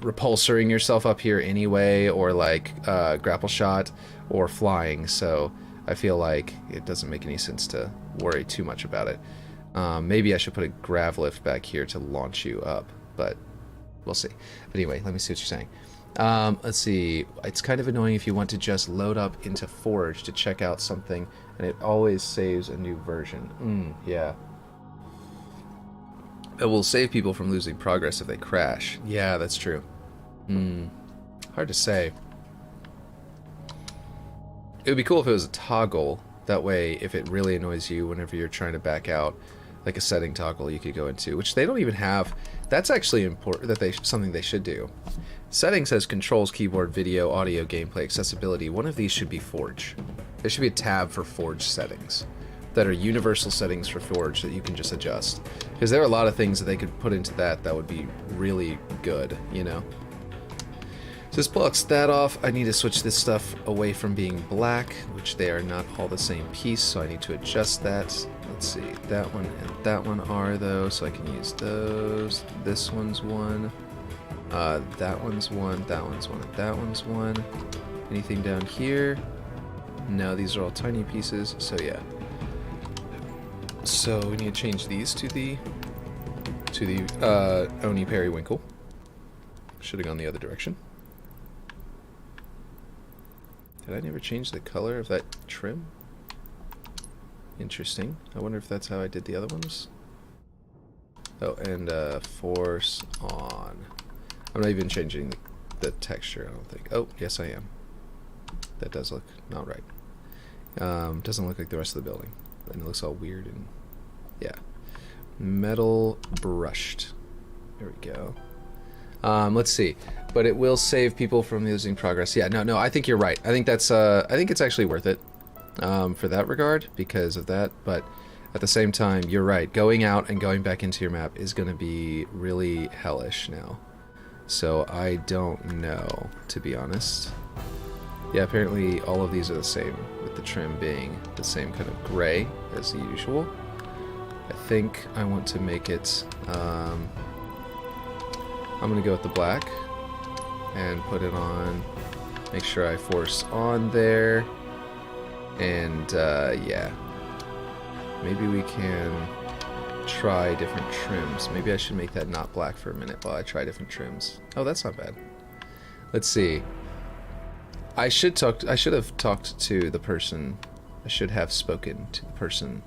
repulsoring yourself up here anyway, or like grapple shot or flying. So I feel like it doesn't make any sense to worry too much about it. Maybe I should put a grav lift back here to launch you up. But we'll see. But anyway, let me see what you're saying. Let's see. It's kind of annoying if you want to just load up into Forge to check out something, and it always saves a new version. Yeah. It will save people from losing progress if they crash. Yeah, that's true. Hard to say. It would be cool if it was a toggle. That way, if it really annoys you whenever you're trying to back out, like a setting toggle you could go into, which they don't even have. That's actually important. Something they should do. Settings has controls, keyboard, video, audio, gameplay, accessibility. One of these should be Forge. There should be a tab for Forge settings that are universal settings for Forge that you can just adjust. Because there are a lot of things that they could put into that would be really good, you know? So this blocks that off. I need to switch this stuff away from being black, which they are not all the same piece, so I need to adjust that. Let's see, that one and that one are though, so I can use those. This one's one. That one's one, that one's one, and that one's one. Anything down here? No, these are all tiny pieces, so yeah. So we need to change these to the Oni Periwinkle. Should have gone the other direction. Did I never change the color of that trim? Interesting. I wonder if that's how I did the other ones. Oh, and force on. I'm not even changing the texture, I don't think. Oh, yes I am. That does look not right. Doesn't look like the rest of the building. And it looks all weird and... yeah. Metal brushed. There we go. Let's see. But it will save people from losing progress. Yeah, no, I think you're right. I think that's, I think it's actually worth it for that regard because of that. But at the same time, you're right. Going out and going back into your map is going to be really hellish now. So I don't know, to be honest. Yeah, apparently all of these are the same, with the trim being the same kind of gray as the usual. I think I want to make it, I'm going to go with the black and put it on, make sure I force on there, and yeah, maybe we can try different trims. Maybe I should make that not black for a minute while I try different trims. Oh, that's not bad. Let's see. I should have talked to the person, I should have spoken to the person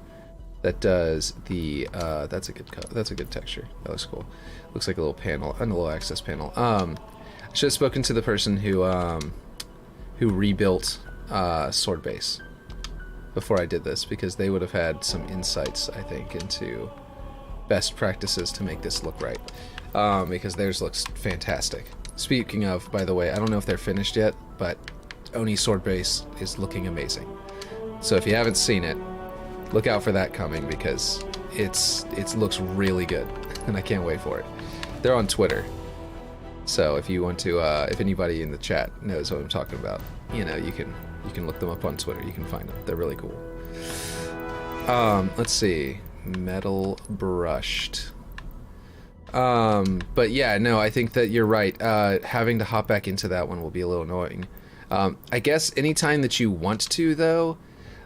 that does the, that's a good texture. That looks cool. Looks like a little panel, a little access panel. I should have spoken to the person who rebuilt Sword Base before I did this, because they would have had some insights, I think, into best practices to make this look right. Because theirs looks fantastic. Speaking of, by the way, I don't know if they're finished yet, but Oni Sword Base is looking amazing. So if you haven't seen it, look out for that coming, because it looks really good, and I can't wait for it. They're on Twitter, so if you want to, if anybody in the chat knows what I'm talking about, you know, you can look them up on Twitter. You can find them. They're really cool. Let's see, metal brushed. But yeah, no, I think that you're right. Having to hop back into that one will be a little annoying. I guess anytime that you want to, though.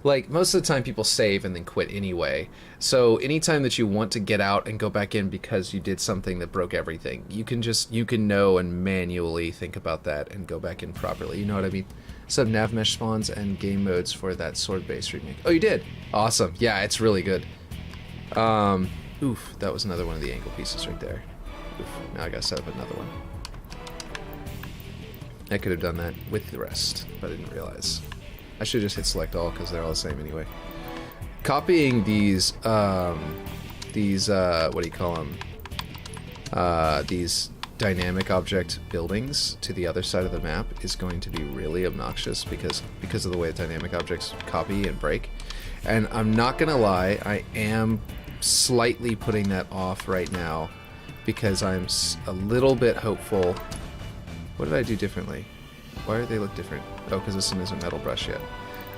Like, most of the time people save and then quit anyway. So anytime that you want to get out and go back in because you did something that broke everything, you can know and manually think about that and go back in properly. You know what I mean? Some Nav-mesh spawns and game modes for that Sword Base remake. Oh, you did? Awesome. Yeah, it's really good. Oof, that was another one of the angle pieces right there. Oof, now I gotta set up another one. I could have done that with the rest, but I didn't realize. I should just hit select all because they're all the same anyway. Copying these, what do you call them? These dynamic object buildings to the other side of the map is going to be really obnoxious because of the way dynamic objects copy and break. And I'm not gonna lie, I am slightly putting that off right now because I'm a little bit hopeful. What did I do differently? Why do they look different? Oh, because this one isn't metal brush yet.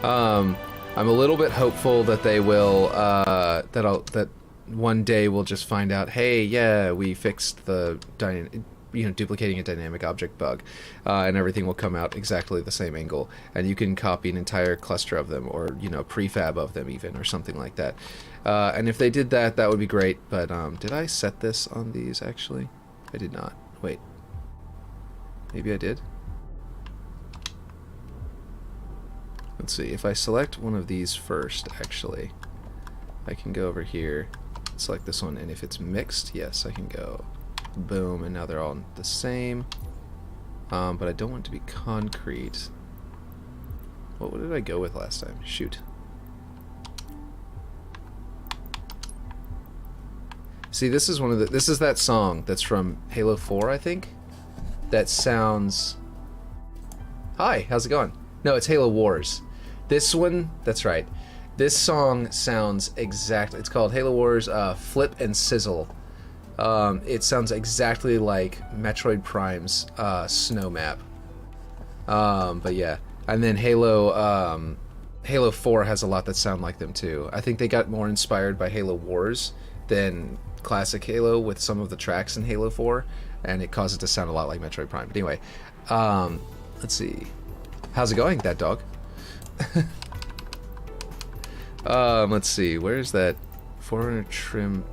I'm a little bit hopeful that they will, that one day we'll just find out, hey, yeah, we fixed the, duplicating a dynamic object bug, and everything will come out exactly the same angle, and you can copy an entire cluster of them, or, prefab of them even, or something like that. And if they did that, that would be great, but, did I set this on these, actually? I did not. Wait. Maybe I did? Let's see, if I select one of these first, actually, I can go over here, select this one, and if it's mixed, yes, I can go boom, and now they're all the same. But I don't want it to be concrete. What did I go with last time? Shoot. See, this is this is that song that's from Halo 4, I think. That sounds... Hi, how's it going? No, it's Halo Wars. This one, that's right. This song sounds exactly. It's called Halo Wars Flip and Sizzle. It sounds exactly like Metroid Prime's snow map. But yeah, and then Halo 4 has a lot that sound like them too. I think they got more inspired by Halo Wars than classic Halo with some of the tracks in Halo 4, and it caused it to sound a lot like Metroid Prime. But anyway, let's see. How's it going, that dog? Let's see. Where's that 400 trim?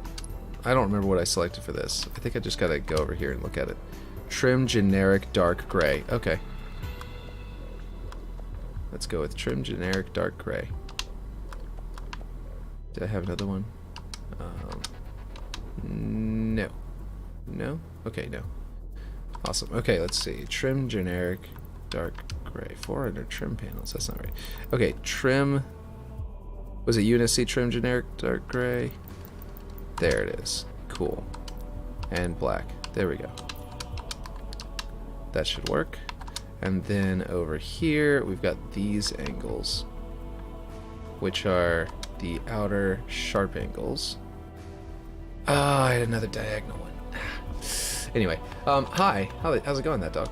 I don't remember what I selected for this. I think I just gotta go over here and look at it. Trim generic dark gray. Okay. Let's go with trim generic dark gray. Did I have another one? No. No? Okay, no. Awesome. Okay, let's see. Trim generic dark gray. 400 trim panels. That's not right. Okay, trim. Was it UNSC trim generic dark gray? There it is. Cool. And black. There we go. That should work. And then over here, we've got these angles, which are the outer sharp angles. Oh, I had another diagonal one. Anyway, hi. How's it going, that dog?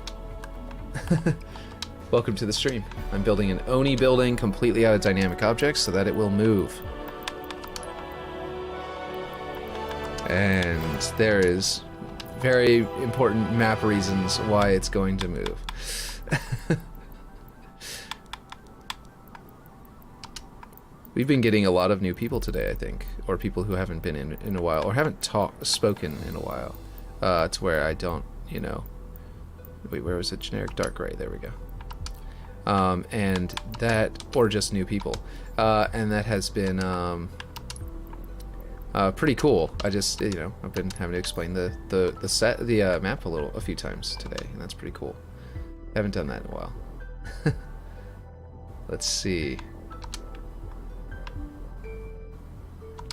Welcome to the stream. I'm building an Oni building completely out of dynamic objects so that it will move. And there is very important map reasons why it's going to move. We've been getting a lot of new people today, I think, or people who haven't been in a while, or haven't spoken in a while, to where I don't, you know. Wait, where was it? Generic dark gray. There we go. And that, or just new people, and that has been pretty cool. I just, you know, I've been having to explain the map a few times today, and that's pretty cool. I haven't done that in a while. Let's see.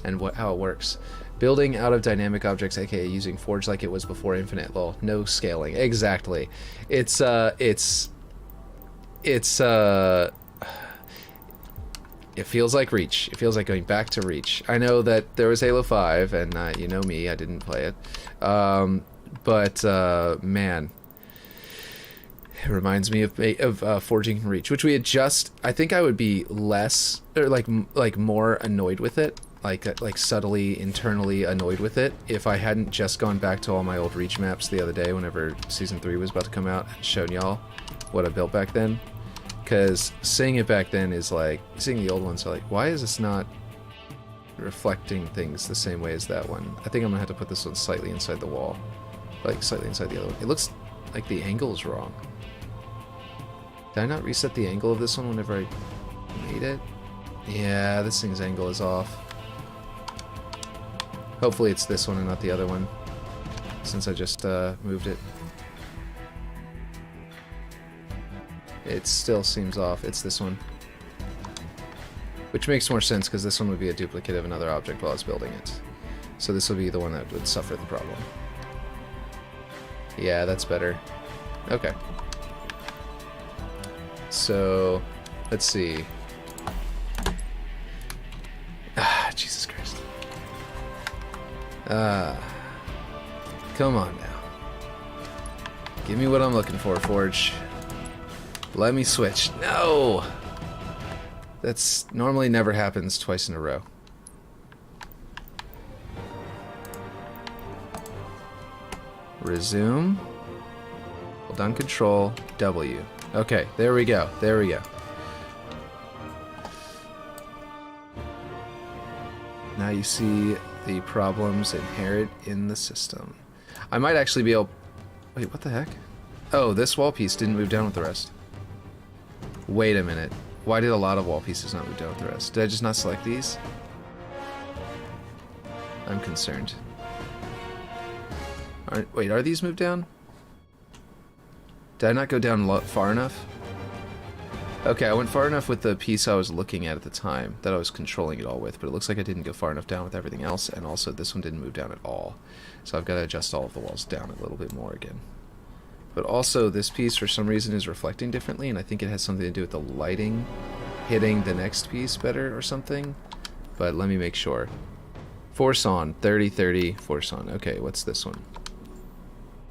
And how it works. Building out of dynamic objects, aka using Forge like it was before Infinite. Lol. No scaling. Exactly. It feels like Reach. It feels like going back to Reach. I know that there was Halo 5, and you know me, I didn't play it. But man, it reminds me of Forging Reach, which we had just. I think I would be less, or like more annoyed with it, like subtly internally annoyed with it, if I hadn't just gone back to all my old Reach maps the other day whenever Season 3 was about to come out and shown y'all what I built back then. Because seeing it back then is like, seeing the old ones are like, why is this not reflecting things the same way as that one? I think I'm gonna have to put this one slightly inside the wall, like slightly inside the other one. It looks like the angle is wrong. Did I not reset the angle of this one whenever I made it? Yeah, this thing's angle is off. Hopefully it's this one and not the other one, since I just moved it. It still seems off. It's this one. Which makes more sense, because this one would be a duplicate of another object while I was building it. So this will be the one that would suffer the problem. Yeah, that's better. Okay. So, let's see. Ah, Jesus Christ. Come on now. Give me what I'm looking for, Forge. Let me switch. No! That's normally never happens twice in a row. Resume. Hold down Control, W. Okay, there we go. There we go. Now you see the problems inherent in the system. I might actually be able... Wait, what the heck? Oh, this wall piece didn't move down with the rest. Wait a minute. Why did a lot of wall pieces not move down with the rest? Did I just not select these? I'm concerned. Wait, are these moved down? Did I not go down far enough? Okay, I went far enough with the piece I was looking at the time that I was controlling it all with, but it looks like I didn't go far enough down with everything else, and also this one didn't move down at all. So I've got to adjust all of the walls down a little bit more again. But also, this piece, for some reason, is reflecting differently, and I think it has something to do with the lighting hitting the next piece better or something. But let me make sure. Force on, 30-30, force on. Okay, what's this one?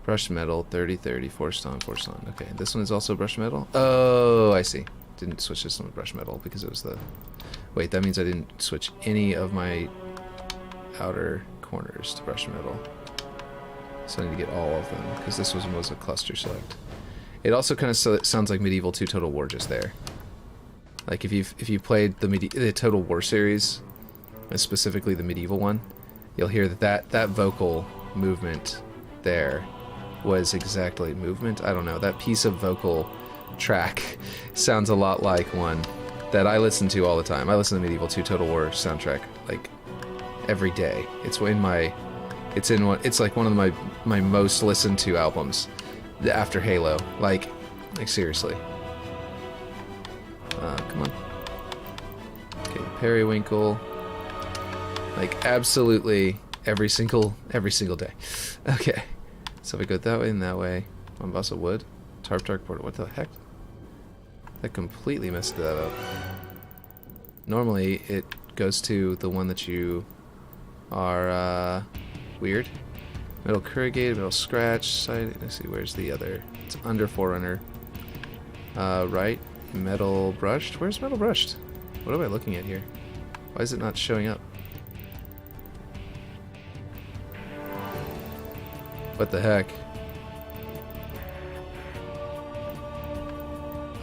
Brushed metal, 30-30, forced on, force on. Okay, this one is also brushed metal? Oh, I see. Didn't switch this one with brushed metal because it was the... Wait, that means I didn't switch any of my outer corners to brushed metal. So I need to get all of them because this was a cluster select. It also kind of sounds like Medieval 2 Total War just there. Like if you played the Total War series, and specifically the Medieval one, you'll hear that vocal movement there was exactly movement. I don't know. That piece of vocal track sounds a lot like one that I listen to all the time. I listen to Medieval 2 Total War soundtrack like every day. It's like one of my most listened to albums after Halo. Like seriously. Come on. Okay, periwinkle. Like absolutely every single day. Okay. So if I go that way and that way, one boss of wood, tarp dark border. What the heck? That completely messed that up. Normally it goes to the one that you are weird. Metal corrugated, metal scratch, side. Let's see, where's the other? It's under Forerunner. Right. Metal brushed. Where's metal brushed? What am I looking at here? Why is it not showing up? What the heck?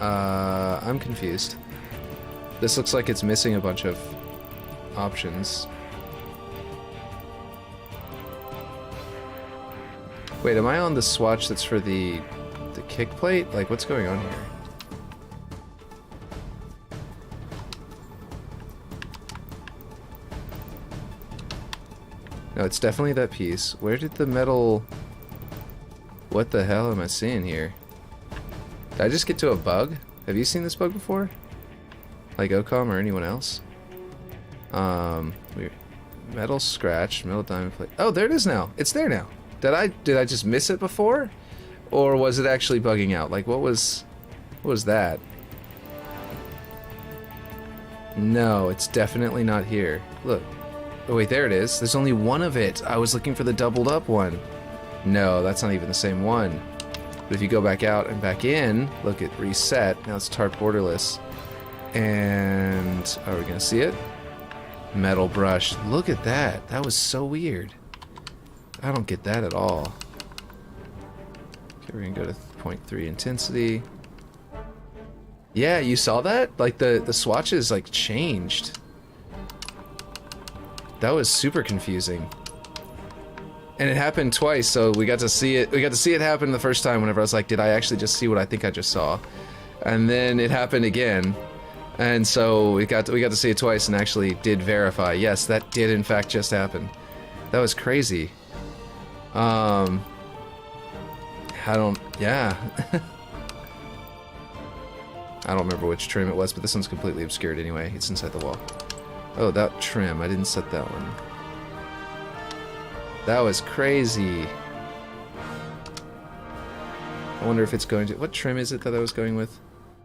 I'm confused. This looks like it's missing a bunch of options. Wait, am I on the swatch that's for the kick plate? Like, what's going on here? No, it's definitely that piece. Where did the metal... What the hell am I seeing here? Did I just get to a bug? Have you seen this bug before? Like Ocom or anyone else? Weird. Metal scratch, metal diamond plate. Oh, there it is now. It's there now. Did I just miss it before? Or was it actually bugging out? Like what was that? No, it's definitely not here. Look. Oh wait, there it is. There's only one of it. I was looking for the doubled up one. No, that's not even the same one. But if you go back out and back in, look at reset. Now it's tarp borderless. And are we gonna see it? Metal brush. Look at that. That was so weird. I don't get that at all. Okay, we're gonna go to 0.3 intensity. Yeah, you saw that? Like the swatches like changed. That was super confusing. And it happened twice, so we got to see it. We got to see it happen the first time whenever I was like, did I actually just see what I think I just saw? And then it happened again. And so we got to see it twice and actually did verify. Yes, that did in fact just happen. That was crazy. Yeah. I don't remember which trim it was, but this one's completely obscured anyway. It's inside the wall. Oh, that trim. I didn't set that one. That was crazy. I wonder if it's going to... What trim is it that I was going with?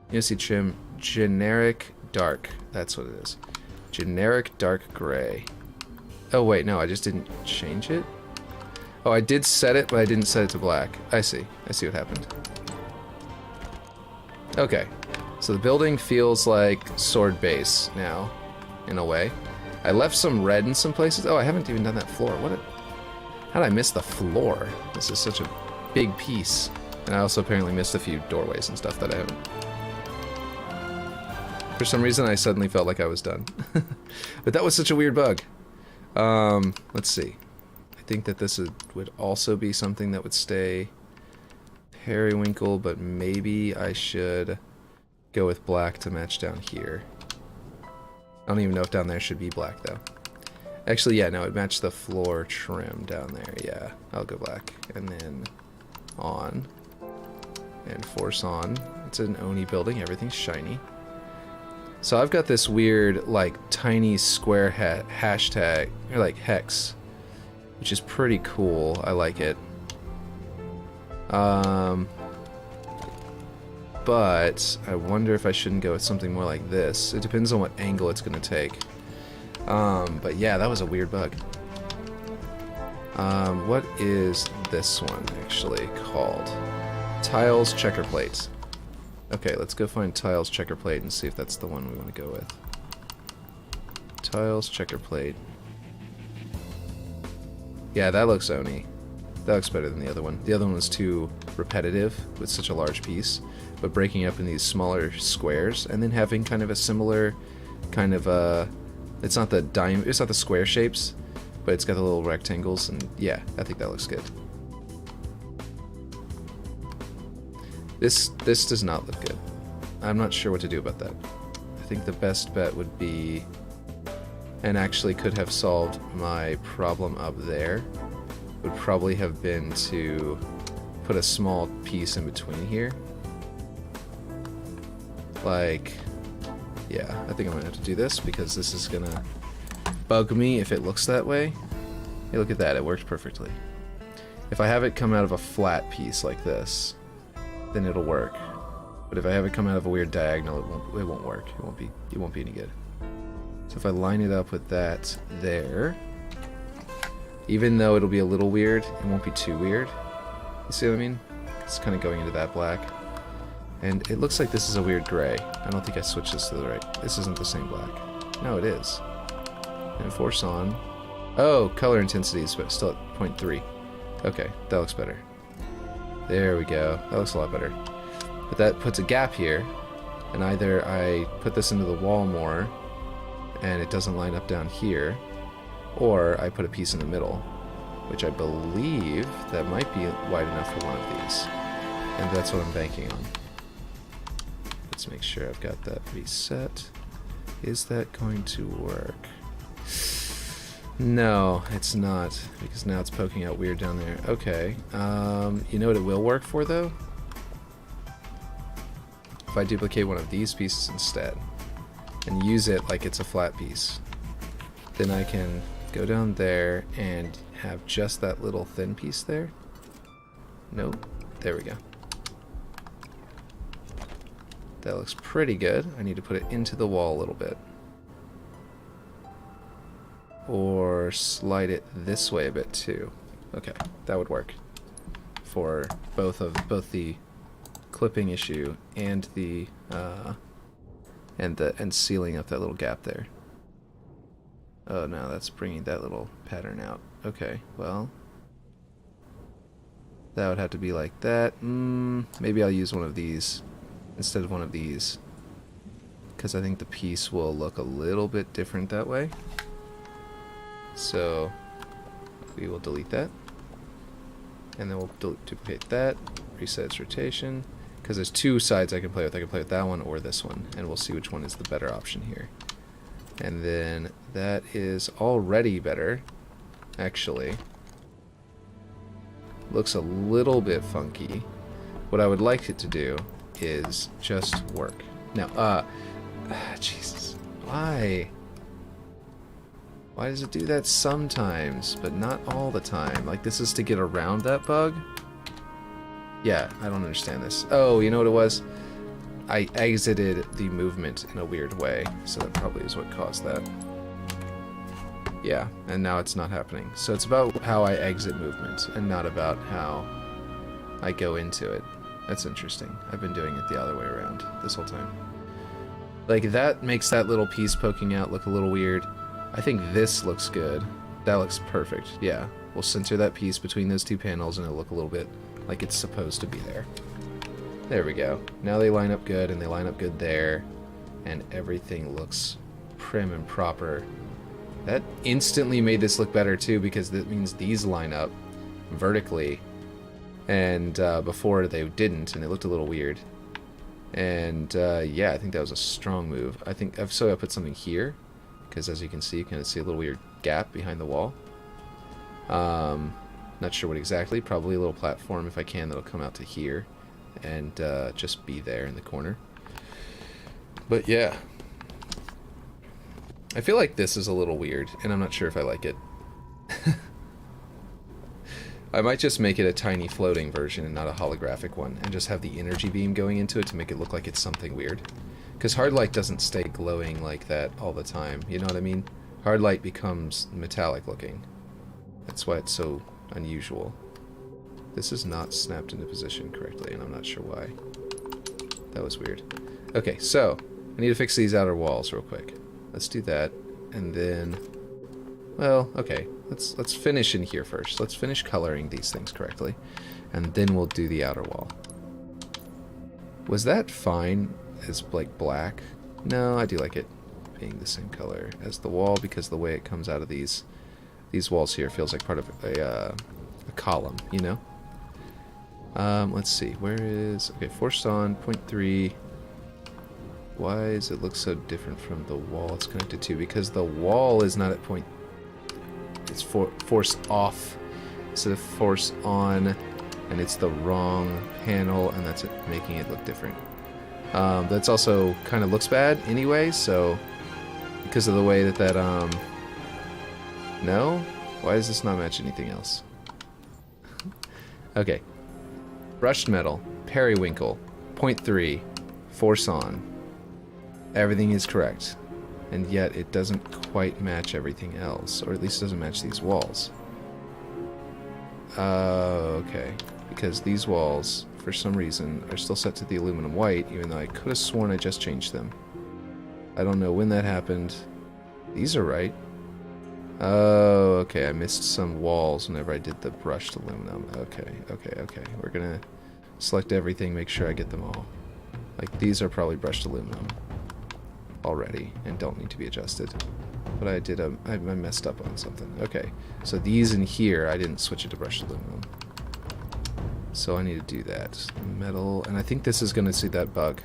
You see trim. Generic dark. That's what it is. Generic dark gray. Oh, wait. No, I just didn't change it. Oh, I did set it, but I didn't set it to black. I see. I see what happened. Okay. So the building feels like sword base now, in a way. I left some red in some places. Oh, I haven't even done that floor. How did I miss the floor? This is such a big piece. And I also apparently missed a few doorways and stuff that I haven't. For some reason, I suddenly felt like I was done. But that was such a weird bug. Let's see. I think that this would also be something that would stay periwinkle, but maybe I should go with black to match down here. I don't even know if down there should be black, though. Actually, yeah, no, it matched the floor trim down there. Yeah, I'll go black. And then on. And force on. It's an Oni building. Everything's shiny. So I've got this weird, like, tiny square hashtag, or like hex, which is pretty cool. I like it. but I wonder if I shouldn't go with something more like this. It depends on what angle it's going to take. But yeah, that was a weird bug. What is this one actually called? Tiles checker plate. Okay, let's go find tiles checker plate and see if that's the one we want to go with. Tiles checker plate. Yeah, that looks oni. That looks better than the other one. The other one was too repetitive with such a large piece, but breaking up in these smaller squares and then having kind of a similar kind of it's not the square shapes, but it's got the little rectangles, and yeah, I think that looks good. This does not look good. I'm not sure what to do about that. I think the best bet would be, and actually could have solved my problem up there, would probably have been to put a small piece in between here. Like, yeah, I think I'm gonna have to do this because this is gonna bug me if it looks that way. Hey, look at that, it worked perfectly. If I have it come out of a flat piece like this, then it'll work. But if I have it come out of a weird diagonal, it won't work. It won't be any good. So if I line it up with that there, even though it'll be a little weird, it won't be too weird. You see what I mean? It's kind of going into that black. And it looks like this is a weird gray. I don't think I switched this to the right. This isn't the same black. No, it is. And force on. Oh, color intensity is still at 0.3. Okay, that looks better. There we go. That looks a lot better. But that puts a gap here, and either I put this into the wall more, and it doesn't line up down here, or I put a piece in the middle, which I believe that might be wide enough for one of these. And that's what I'm banking on. Let's make sure I've got that reset. Is that going to work? No, it's not, because now it's poking out weird down there. Okay, you know what it will work for, though? If I duplicate one of these pieces instead, and use it like it's a flat piece, then I can go down there and have just that little thin piece there. Nope, there we go. That looks pretty good. I need to put it into the wall a little bit. Or slide it this way a bit too. Okay, that would work for both the clipping issue and the and sealing up that little gap there. Oh no, that's bringing that little pattern out. Okay, well, that would have to be like that. Maybe I'll use one of these instead of one of these, because I think the piece will look a little bit different that way. So we will delete that, and then we'll duplicate that, reset its rotation, because there's two sides I can play with. I can play with that one or this one, and we'll see which one is the better option here. And then that is already better, actually. Looks a little bit funky. What I would like it to do is just work. Now, Jesus, why? Why does it do that sometimes, but not all the time? Like, this is to get around that bug? Yeah, I don't understand this. Oh, you know what it was? I exited the movement in a weird way, so that probably is what caused that. Yeah, and now it's not happening. So it's about how I exit movement, and not about how I go into it. That's interesting. I've been doing it the other way around this whole time. Like, that makes that little piece poking out look a little weird. I think this looks good. That looks perfect. Yeah, we'll center that piece between those two panels and it'll look a little bit like it's supposed to be there. There we go. Now they line up good, and they line up good there, and everything looks prim and proper. That instantly made this look better too, because that means these line up vertically, and before they didn't, and it looked a little weird. And yeah, I think that was a strong move. I think I put something here, because as you can see, you can see a little weird gap behind the wall. Not sure what exactly. Probably a little platform, if I can, that'll come out to here and just be there in the corner. But yeah, I feel like this is a little weird, and I'm not sure if I like it. I might just make it a tiny floating version and not a holographic one, and just have the energy beam going into it to make it look like it's something weird. Because hard light doesn't stay glowing like that all the time, you know what I mean? Hard light becomes metallic looking. That's why it's so unusual. This is not snapped into position correctly, and I'm not sure why. That was weird. Okay, so, I need to fix these outer walls real quick. Let's do that, and then... Well, okay, let's finish in here first. Let's finish coloring these things correctly, and then we'll do the outer wall. Was that fine as, like, black? No, I do like it being the same color as the wall, because the way it comes out of these walls here feels like part of a column, you know? Let's see, where is... Okay, forced on, 0.3. Why does it look so different from the wall it's connected to? Because the wall is not at point... It's force off instead of force on, and it's the wrong panel, and that's it, making it look different. That's also kind of looks bad anyway, so... Because of the way that No? Why does this not match anything else? Okay. Brushed metal, periwinkle, 0.3, force on. Everything is correct. And yet it doesn't quite match everything else, or at least doesn't match these walls. Okay. Because these walls, for some reason, are still set to the aluminum white, even though I could have sworn I just changed them. I don't know when that happened. These are right. Oh, okay, I missed some walls whenever I did the brushed aluminum. Okay. We're gonna select everything, make sure I get them all. Like, these are probably brushed aluminum already and don't need to be adjusted. But I messed up on something. Okay, so these in here, I didn't switch it to brushed aluminum. So I need to do that. Metal, and I think this is gonna see that bug.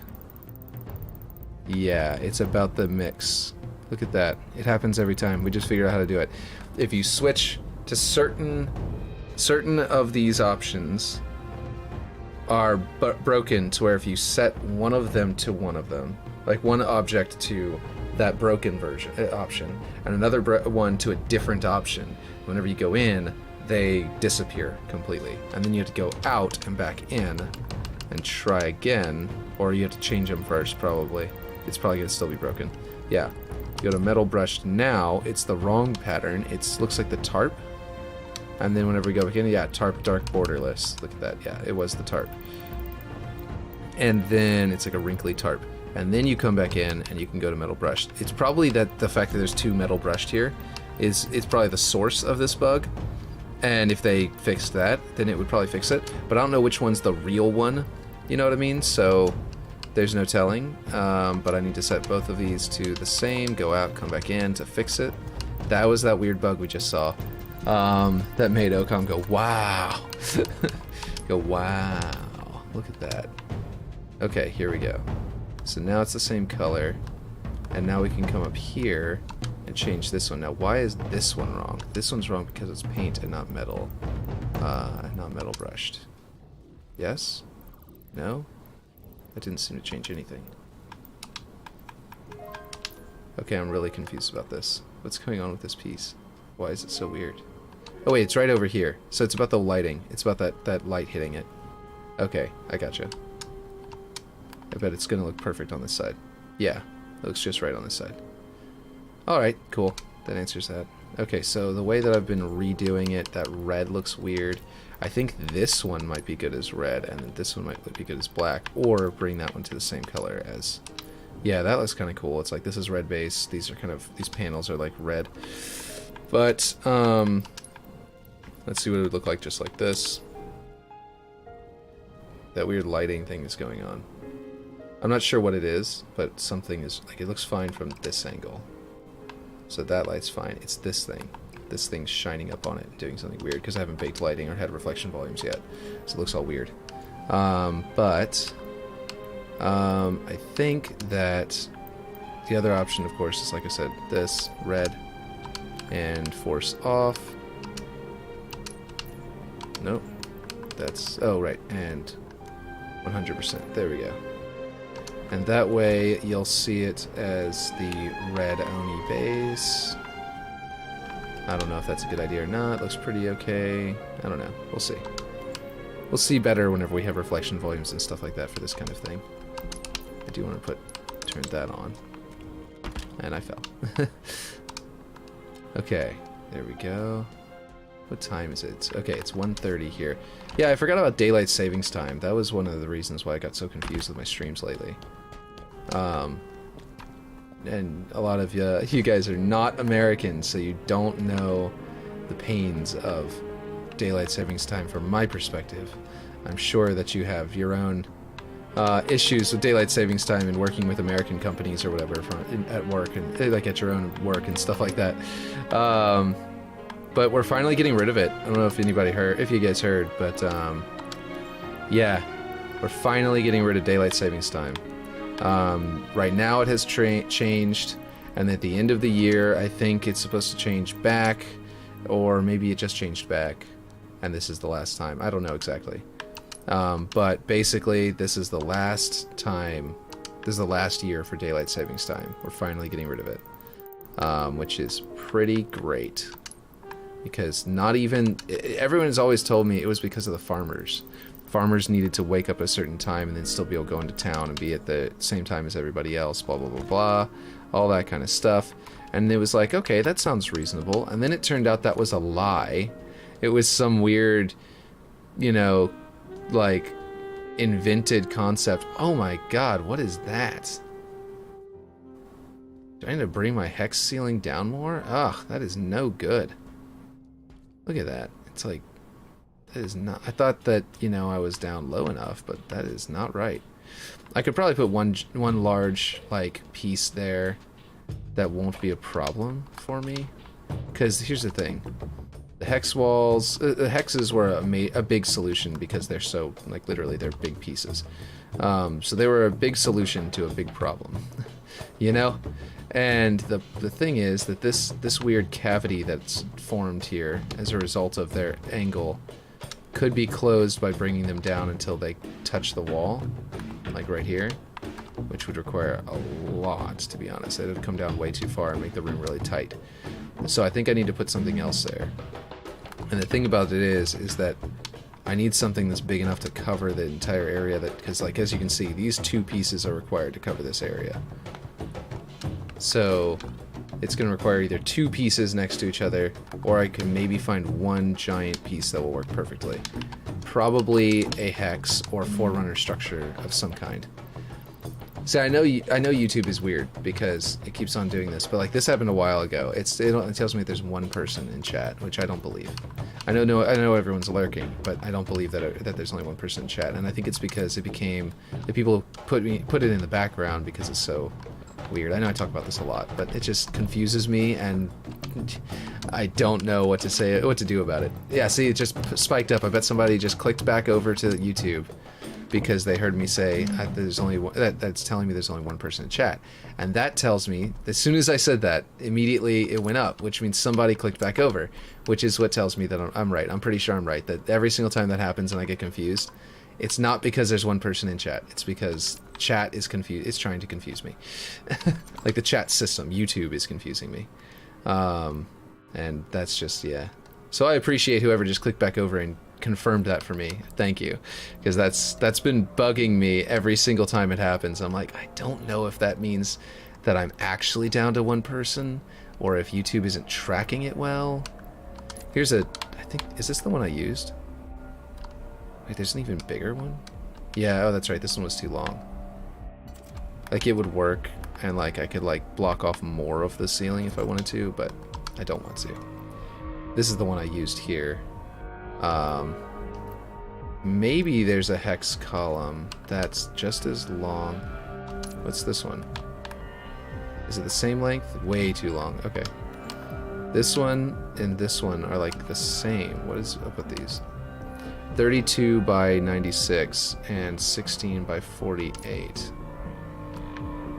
Yeah, it's about the mix. Look at that. It happens every time. We just figured out how to do it. If you switch to certain of these options are broken to where if you set one of them to one of them, like one object to that broken version option and another one to a different option, whenever you go in, they disappear completely. And then you have to go out and back in and try again, or you have to change them first probably. It's probably going to still be broken. Yeah. You go to metal brushed now, it's the wrong pattern. It looks like the tarp. And then whenever we go back in, yeah, tarp dark borderless. Look at that. Yeah, it was the tarp. And then it's like a wrinkly tarp. And then you come back in and you can go to metal brushed. It's probably that the fact that there's two metal brushed here it's probably the source of this bug. And if they fixed that, then it would probably fix it. But I don't know which one's the real one. You know what I mean? So there's no telling. But I need to set both of these to the same, go out, come back in to fix it. That was that weird bug we just saw. That made Ocom go, wow. Go, wow. Look at that. Okay, here we go. So now it's the same color. And now we can come up here and change this one. Now, why is this one wrong? This one's wrong because it's paint and not metal. Not metal brushed. Yes? No? That didn't seem to change anything. Okay, I'm really confused about this. What's going on with this piece? Why is it so weird? Oh wait, it's right over here. So it's about the lighting. It's about that light hitting it. Okay, I gotcha. I bet it's gonna look perfect on this side. Yeah, it looks just right on this side. Alright, cool. That answers that. Okay, so the way that I've been redoing it, that red looks weird. I think this one might be good as red, and this one might be good as black, or bring that one to the same color as... Yeah, that looks kind of cool. It's like, this is red base, these panels are like red. But, let's see what it would look like just like this. That weird lighting thing is going on. I'm not sure what it is, but something is, like, it looks fine from this angle. So that light's fine. It's this thing. This thing's shining up on it, doing something weird, because I haven't baked lighting or had reflection volumes yet. So it looks all weird. I think that the other option, of course, is, like I said, this, red, and force off. Nope. That's, oh, right, and 100%. There we go. And that way, you'll see it as the red Oni base. I don't know if that's a good idea or not. It looks pretty okay. I don't know. We'll see. We'll see better whenever we have reflection volumes and stuff like that for this kind of thing. I do want to turn that on. And I fell. Okay, there we go. What time is it? Okay, it's 1:30 here. Yeah, I forgot about daylight savings time. That was one of the reasons why I got so confused with my streams lately. And a lot of you guys are not American, so you don't know the pains of daylight savings time from my perspective. I'm sure that you have your own issues with daylight savings time and working with American companies or whatever at work and like at your own work and stuff like that. But we're finally getting rid of it. I don't know if anybody heard, if you guys heard, but yeah, we're finally getting rid of daylight savings time. Right now it has changed, and at the end of the year I think it's supposed to change back, or maybe it just changed back and this is the last time. I don't know exactly. But basically this is the last time, this is the last year for daylight savings time. We're finally getting rid of it, which is pretty great, because not even, everyone has always told me it was because of the farmers. Farmers needed to wake up at a certain time and then still be able to go into town and be at the same time as everybody else, blah, blah, blah, blah, all that kind of stuff. And it was like, okay, that sounds reasonable. And then it turned out that was a lie. It was some weird, you know, like, invented concept. Oh my god, what is that? Do I need to bring my hex ceiling down more? Ugh, that is no good. Look at that. It's like, that is not, I thought that, you know, I was down low enough, but that is not right. I could probably put one large, like, piece there that won't be a problem for me. Because here's the thing. The hex walls, the hexes were a big solution because they're so, like, literally they're big pieces. So they were a big solution to a big problem, you know? And the thing is that this weird cavity that's formed here as a result of their angle could be closed by bringing them down until they touch the wall, like right here, which would require a lot, to be honest. It would come down way too far and make the room really tight. So I think I need to put something else there. And the thing about it is that I need something that's big enough to cover the entire area, that, because, like, as you can see, these two pieces are required to cover this area. So it's going to require either two pieces next to each other, or I can maybe find one giant piece that will work perfectly. Probably a hex or forerunner structure of some kind. So I know YouTube is weird because it keeps on doing this, but like this happened a while ago. It tells me there's one person in chat, which I don't believe. I know everyone's lurking, but I don't believe that there's only one person in chat, and I think it's because it became, the people put it in the background because it's so weird. I know I talk about this a lot, but it just confuses me, and I don't know what to do about it. Yeah, see, it just spiked up. I bet somebody just clicked back over to YouTube because they heard me say there's only one, that's telling me there's only one person in chat, and that tells me, as soon as I said that, immediately it went up, which means somebody clicked back over, which is what tells me that I'm right. I'm pretty sure I'm right, that every single time that happens and I get confused, it's not because there's one person in chat, it's because chat is confused. It's trying to confuse me. Like the chat system, YouTube is confusing me. And that's just, yeah. So I appreciate whoever just clicked back over and confirmed that for me. Thank you, because that's been bugging me every single time it happens. I'm like, I don't know if that means that I'm actually down to one person, or if YouTube isn't tracking it well. Here's I think, is this the one I used? Wait, there's an even bigger one? Yeah, oh that's right, this one was too long. Like, it would work, and like I could like block off more of the ceiling if I wanted to, but I don't want to. This is the one I used here. Maybe there's a hex column that's just as long. What's this one? Is it the same length? Way too long. Okay. This one and this one are like the same. What is up with these? 32 by 96 and 16 by 48.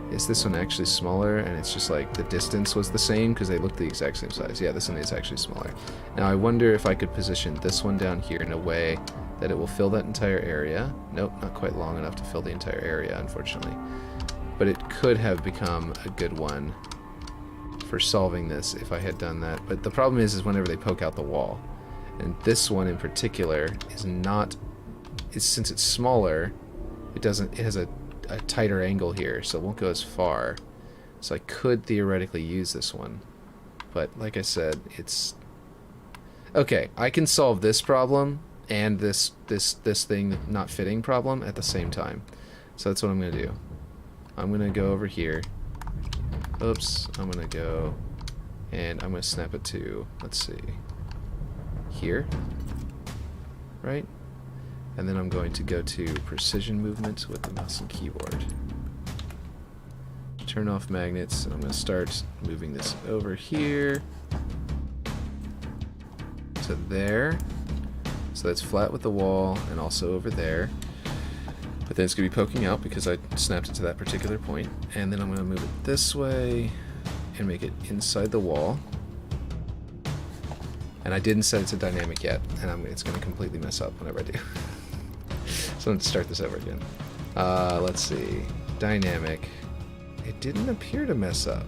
Is this one actually smaller, and it's just like the distance was the same because they look the exact same size? Yeah, this one is actually smaller. Now I wonder if I could position this one down here in a way that it will fill that entire area. Nope, not quite long enough to fill the entire area, unfortunately. But it could have become a good one for solving this if I had done that. But the problem is whenever they poke out the wall. And this one in particular is not... since it's smaller, it has a tighter angle here, so it won't go as far. So I could theoretically use this one. But like I said, it's... Okay, I can solve this problem and this thing not fitting problem at the same time. So that's what I'm going to do. I'm going to go over here. Oops, I'm going to go and I'm going to snap it to, let's see, here, right? And then I'm going to go to precision movement with the mouse and keyboard. Turn off magnets, and I'm going to start moving this over here to there. So that's flat with the wall and also over there. But then it's going to be poking out because I snapped it to that particular point. And then I'm going to move it this way and make it inside the wall. And I didn't set it to dynamic yet, and it's going to completely mess up whenever I do. So I'm going to start this over again. Let's see. Dynamic. It didn't appear to mess up.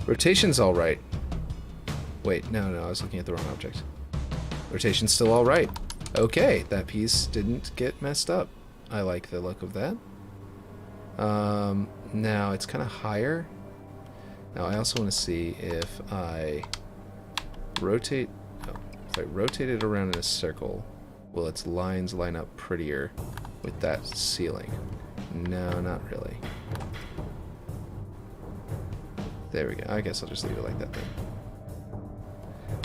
Rotation's alright. Wait, no, I was looking at the wrong object. Rotation's still alright. Okay, that piece didn't get messed up. I like the look of that. Now it's kind of higher. Now I also want to see if I rotate... Oh, if I rotate it around in a circle, will its lines line up prettier with that ceiling? No, not really. There we go. I guess I'll just leave it like that then.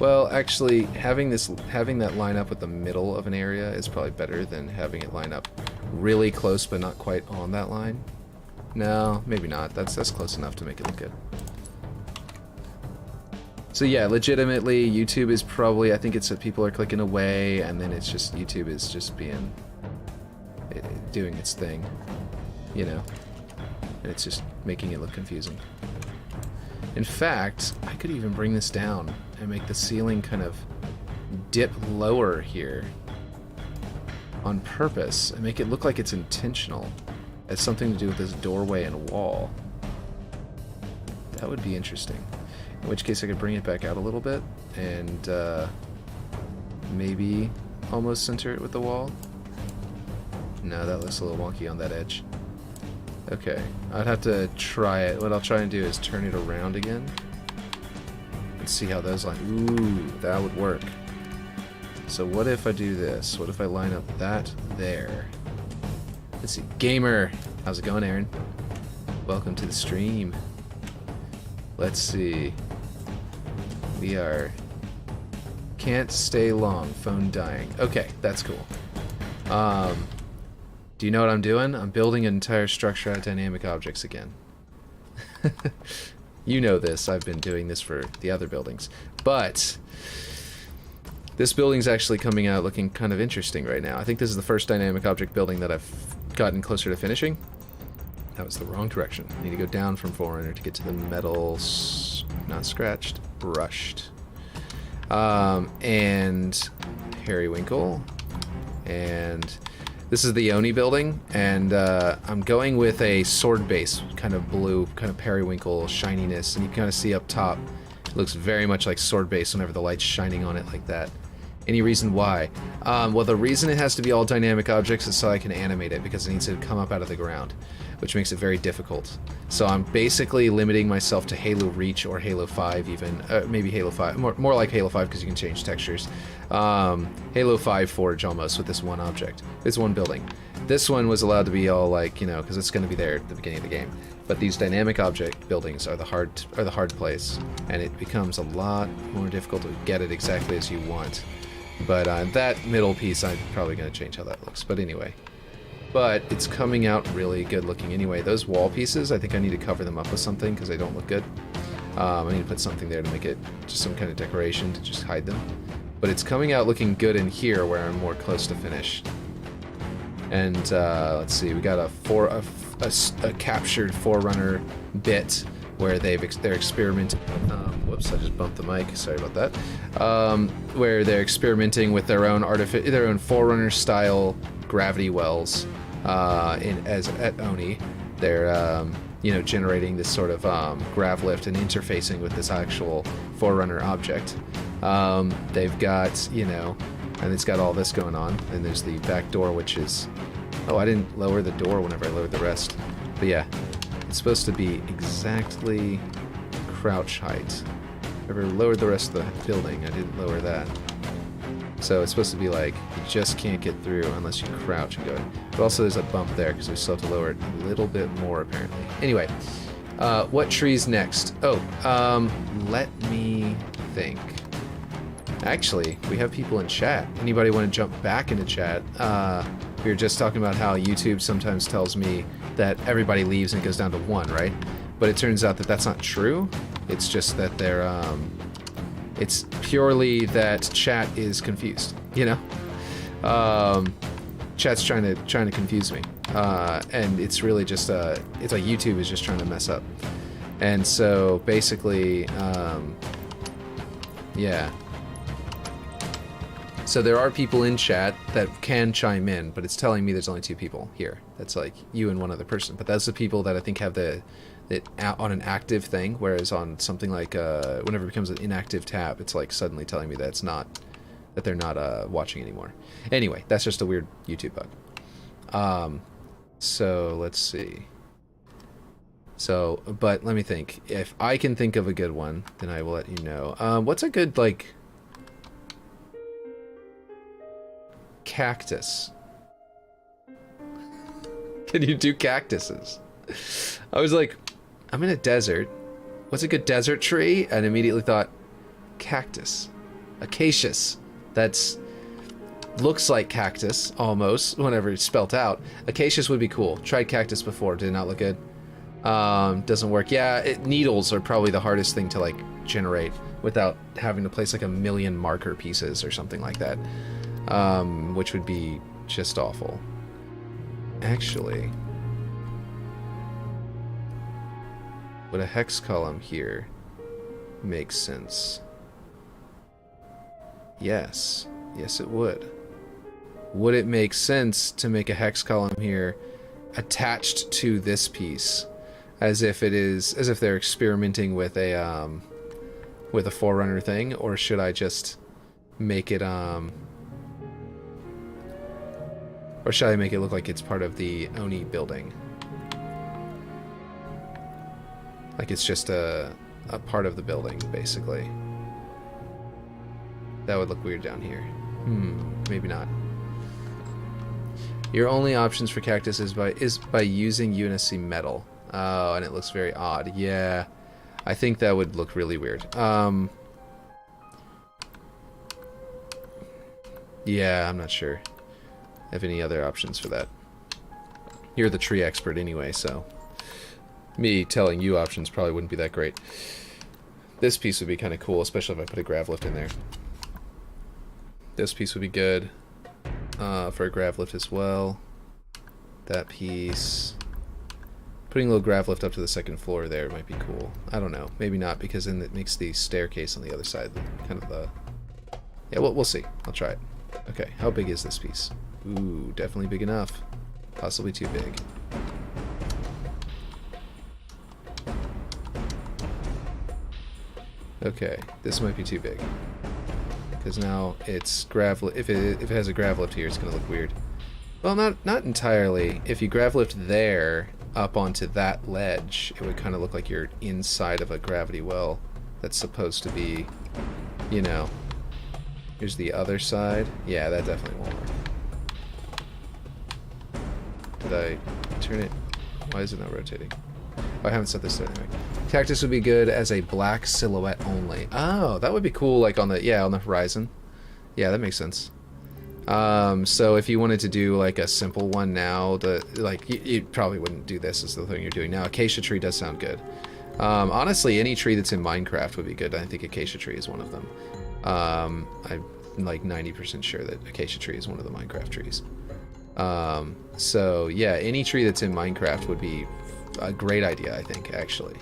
Well, actually, having that line up with the middle of an area is probably better than having it line up really close but not quite on that line. No, maybe not. That's close enough to make it look good. So yeah, legitimately, YouTube is probably, I think it's that people are clicking away, and then it's just, YouTube is just doing its thing, you know? And it's just making it look confusing. In fact, I could even bring this down and make the ceiling kind of dip lower here on purpose and make it look like it's intentional. It's something to do with this doorway and wall. That would be interesting. In which case I could bring it back out a little bit and maybe almost center it with the wall. No, that looks a little wonky on that edge. Okay, I'd have to try it. What I'll try and do is turn it around again and see how those line. Ooh, that would work. So what if I do this? What if I line up that there? Let's see. Gamer! How's it going, Aaron? Welcome to the stream. Let's see. We are... Can't stay long. Phone dying. Okay, that's cool. Do you know what I'm doing? I'm building an entire structure out of dynamic objects again. You know this. I've been doing this for the other buildings. But this building's actually coming out looking kind of interesting right now. I think this is the first dynamic object building that I've gotten closer to finishing. That was the wrong direction. I need to go down from Forerunner to get to the metal, not scratched, brushed. And periwinkle. And this is the Oni building, and I'm going with a sword base, kind of blue, kind of periwinkle shininess, and you can kind of see up top, it looks very much like sword base whenever the light's shining on it like that. Any reason why? Well, the reason it has to be all dynamic objects is so I can animate it, because it needs to come up out of the ground, which makes it very difficult. So I'm basically limiting myself to Halo Reach or Halo 5 even, maybe Halo 5, more like Halo 5 because you can change textures. Halo 5 Forge almost with this one object. It's one building. This one was allowed to be all like, you know, because it's going to be there at the beginning of the game. But these dynamic object buildings are the hard place, and it becomes a lot more difficult to get it exactly as you want. But that middle piece, I'm probably going to change how that looks. But anyway. But it's coming out really good looking anyway. Those wall pieces, I think I need to cover them up with something because they don't look good. I need to put something there to make it just some kind of decoration to just hide them. But it's coming out looking good in here where I'm more close to finish. And let's see, we got a captured Forerunner bit where they're experimenting. Whoops, I just bumped the mic. Sorry about that. Where they're experimenting with their own Forerunner style gravity wells at Oni. They're you know, generating this sort of grav lift and interfacing with this actual Forerunner object. They've got, you know, and it's got all this going on, and there's the back door, which is... Oh, I didn't lower the door whenever I lowered the rest. But yeah, it's supposed to be exactly crouch height. I lowered the rest of the building, I didn't lower that. So it's supposed to be like, you just can't get through unless you crouch and go in. But also there's a bump there, because we still have to lower it a little bit more, apparently. Anyway, what tree's next? Oh, let me think. Actually, we have people in chat. Anybody want to jump back into chat? We were just talking about how YouTube sometimes tells me that everybody leaves and it goes down to 1, right? But it turns out that that's not true. It's just that they're, it's purely that chat is confused, you know? Chat's trying to confuse me. And it's really just, it's like YouTube is just trying to mess up. And so basically, yeah. So there are people in chat that can chime in, but it's telling me there's only 2 people here. That's like you and one other person. But that's the people that I think have it on an active thing, whereas on something like whenever it becomes an inactive tab, it's like suddenly telling me that it's not, that they're not watching anymore. Anyway, that's just a weird YouTube bug. So let's see. So, but let me think. If I can think of a good one, then I will let you know. What's a good, like, cactus? Can you do cactuses? I was like, I'm in a desert. What's a good desert tree? And immediately thought, cactus. Acacius. That's looks like cactus, almost, whenever it's spelt out. Acacius would be cool. Tried cactus before, did not look good. Doesn't work. Yeah, needles are probably the hardest thing to, like, generate without having to place, like, a million marker pieces or something like that. Which would be just awful. Actually, would a hex column here make sense? Yes. Yes, it would. Would it make sense to make a hex column here attached to this piece, as if they're experimenting with a Forerunner thing, or should I just make it or should I make it look like it's part of the Oni building? Like it's just a part of the building, basically. That would look weird down here. Maybe not. Your only options for cactus is by using Unicy metal. Oh, and it looks very odd. Yeah, I think that would look really weird. Yeah, I'm not sure. Have any other options for that. You're the tree expert anyway, so me telling you options probably wouldn't be that great. This piece would be kind of cool, especially if I put a grav lift in there. This piece would be good for a grav lift as well. That piece. Putting a little grav lift up to the second floor there might be cool. I don't know. Maybe not, because then it makes the staircase on the other side kind of the... Yeah, we'll see. I'll try it. Okay, how big is this piece? Ooh, definitely big enough. Possibly too big. Okay, this might be too big. Because now it's grav lift. If it has a grav lift here, it's gonna look weird. Well, not entirely. If you grav lift there up onto that ledge, it would kind of look like you're inside of a gravity well that's supposed to be, you know. Here's the other side. Yeah, that definitely won't work. Did I turn it? Why is it not rotating? Oh, I haven't set this to anyway. Cactus would be good as a black silhouette only. Oh, that would be cool, like on the horizon. Yeah, that makes sense. So if you wanted to do like a simple one now, you probably wouldn't do this as the thing you're doing now. Acacia tree does sound good. Honestly, any tree that's in Minecraft would be good. I think acacia tree is one of them. I'm like 90% sure that acacia tree is one of the Minecraft trees. So yeah, any tree that's in Minecraft would be a great idea, I think, actually.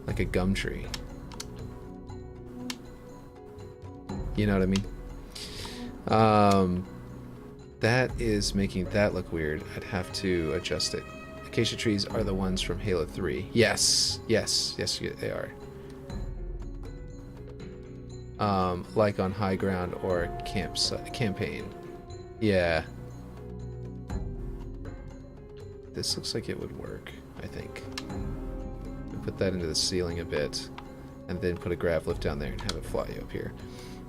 Like a gum tree. You know what I mean? That is making that look weird. I'd have to adjust it acacia trees are the ones from Halo 3. Yes, yes, yes, they are. Like on high ground or campaign. Yeah. This looks like it would work, I think. Put that into the ceiling a bit, and then put a grav lift down there and have it fly up here.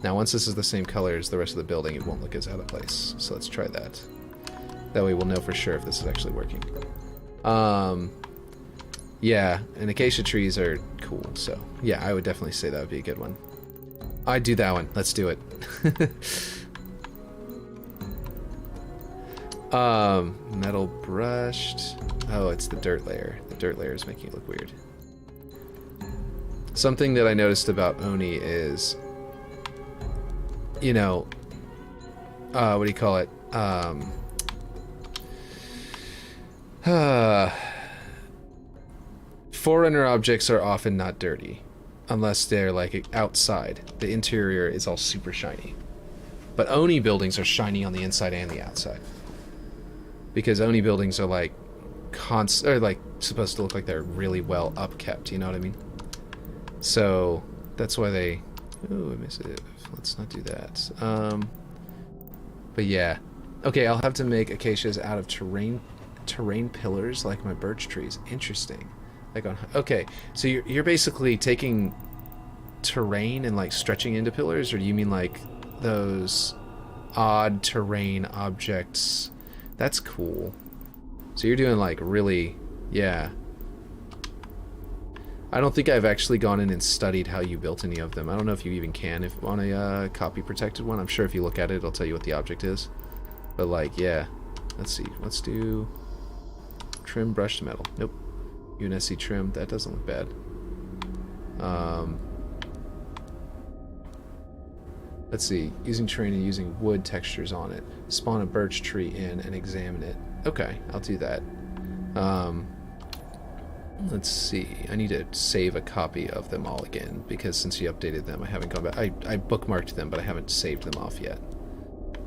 Now, once this is the same color as the rest of the building, it won't look as out of place. So let's try that. That way we'll know for sure if this is actually working. Yeah, and acacia trees are cool, so yeah, I would definitely say that would be a good one. I'd do that one. Let's do it. Metal brushed. Oh, it's the dirt layer. The dirt layer is making it look weird. Something that I noticed about Oni is, you know, what do you call it? Forerunner objects are often not dirty, unless they're like outside. The interior is all super shiny. But Oni buildings are shiny on the inside and the outside. Because Oni buildings are like supposed to look like they're really well upkept, you know what I mean? So that's why they... Ooh, I miss it. Let's not do that. But yeah. Okay, I'll have to make acacias out of terrain pillars like my birch trees. Interesting. Like on... Okay, so you're basically taking terrain and like stretching into pillars, or do you mean like those odd terrain objects? That's cool. So you're doing like really... Yeah. I don't think I've actually gone in and studied how you built any of them. I don't know if you even can if on a copy protected one. I'm sure if you look at it, it'll tell you what the object is. But like, yeah. Let's see. Let's do trim brushed metal. Nope. UNSC trim. That doesn't look bad. Let's see. Using terrain and using wood textures on it. Spawn a birch tree in and examine it. Okay, I'll do that. Let's see. I need to save a copy of them all again, because since you updated them, I haven't gone back. I bookmarked them, but I haven't saved them off yet.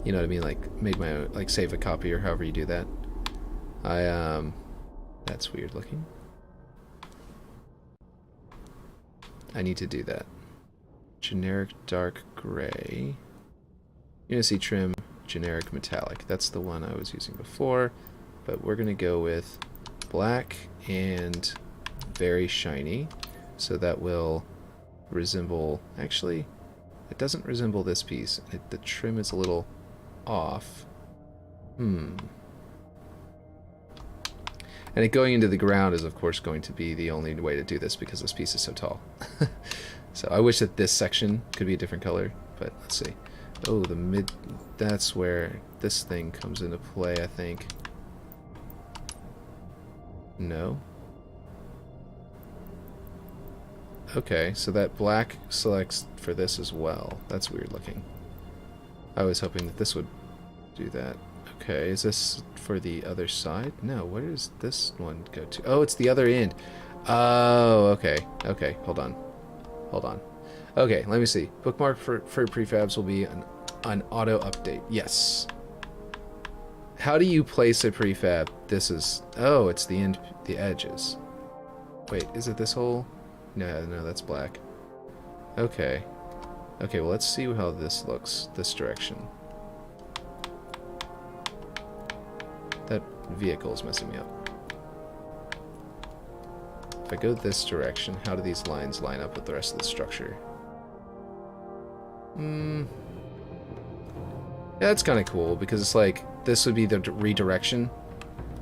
You know what I mean? Like, made my own, like, save a copy or however you do that. That's weird looking. I need to do that. Generic dark gray. Unity trim, generic metallic. That's the one I was using before, but we're gonna go with black and very shiny, so that will resemble... Actually, it doesn't resemble this piece. The trim is a little off. And it going into the ground is of course going to be the only way to do this because this piece is so tall. So I wish that this section could be a different color, but let's see. Oh, the mid... That's where this thing comes into play, I think. No. Okay, so that black selects for this as well. That's weird looking. I was hoping that this would do that. Okay, is this for the other side? No, where does this one go to? Oh, it's the other end. Oh, okay. Okay, hold on. Hold on. Okay, let me see. Bookmark for prefabs will be an auto update. Yes. How do you place a prefab? This is... Oh, it's the end, the edges. Wait, is it this hole? No, no, that's black. Okay. Okay, well, let's see how this looks, this direction. That vehicle is messing me up. If I go this direction, how do these lines line up with the rest of the structure? Yeah, that's kind of cool, because it's like, this would be the redirection.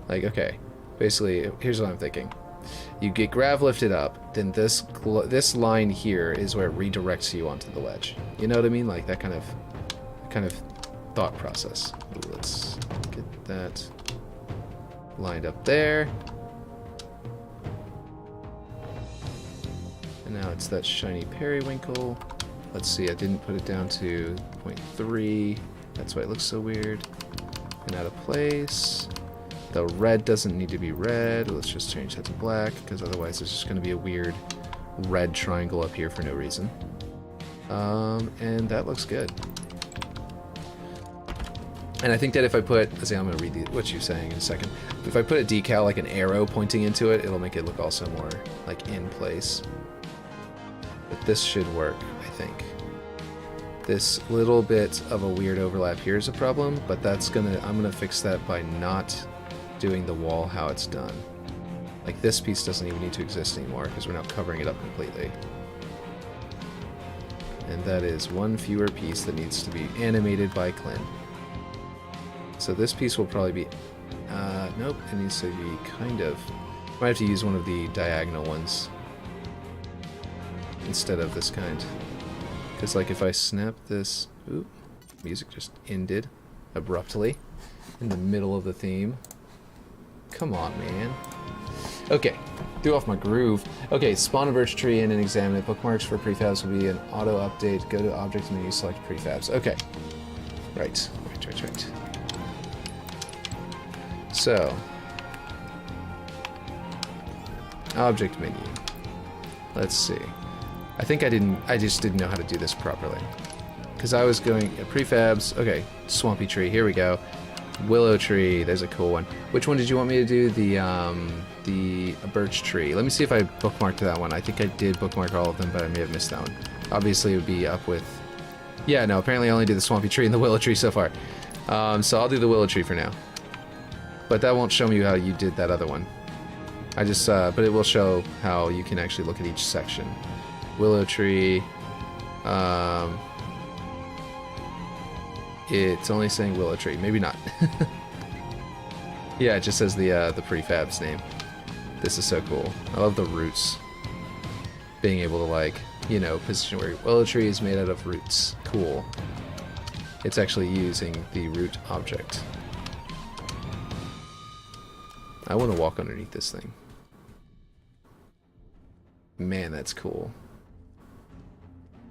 Like, okay, basically, here's what I'm thinking. You get grav lifted up, then this line here is where it redirects you onto the ledge. You know what I mean? Like that kind of thought process. Ooh, let's get that lined up there. And now it's that shiny periwinkle. Let's see, I didn't put it down to 0.3. That's why it looks so weird. And out of place. The red doesn't need to be red. Let's just change that to black, because otherwise there's just going to be a weird red triangle up here for no reason. And that looks good. And I think that if I put, let's see, I'm going to read what you're saying in a second. If I put a decal, like an arrow pointing into it, it'll make it look also more like in place. But this should work, I think. This little bit of a weird overlap here is a problem, but I'm gonna fix that by not doing the wall how it's done. Like this piece doesn't even need to exist anymore because we're now covering it up completely. And that is one fewer piece that needs to be animated by Klen. So this piece will probably be, nope, it needs to be kind of, might have to use one of the diagonal ones instead of this kind. Because like if I snap this, oop, music just ended abruptly in the middle of the theme. Come on, man. Okay, threw off my groove. Okay, spawn a birch tree in and examine it. Bookmarks for prefabs will be an auto update. Go to object menu, select prefabs. Okay, right. So, object menu. Let's see. I think I just didn't know how to do this properly. Because I was going, prefabs, okay, swampy tree, here we go. Willow tree, there's a cool one. Which one did you want me to do? The birch tree. Let me see if I bookmarked that one. I think I did bookmark all of them, but I may have missed that one. Obviously it would be up with, yeah, no, apparently I only did the swampy tree and the willow tree so far. So I'll do the willow tree for now. But that won't show me how you did that other one. I just, but it will show how you can actually look at each section. Willow tree, it's only saying willow tree, maybe not. Yeah, it just says the prefab's name. This is so cool. I love the roots. Being able to, like, you know, position where willow tree is made out of roots. Cool. It's actually using the root object. I want to walk underneath this thing. Man, that's cool.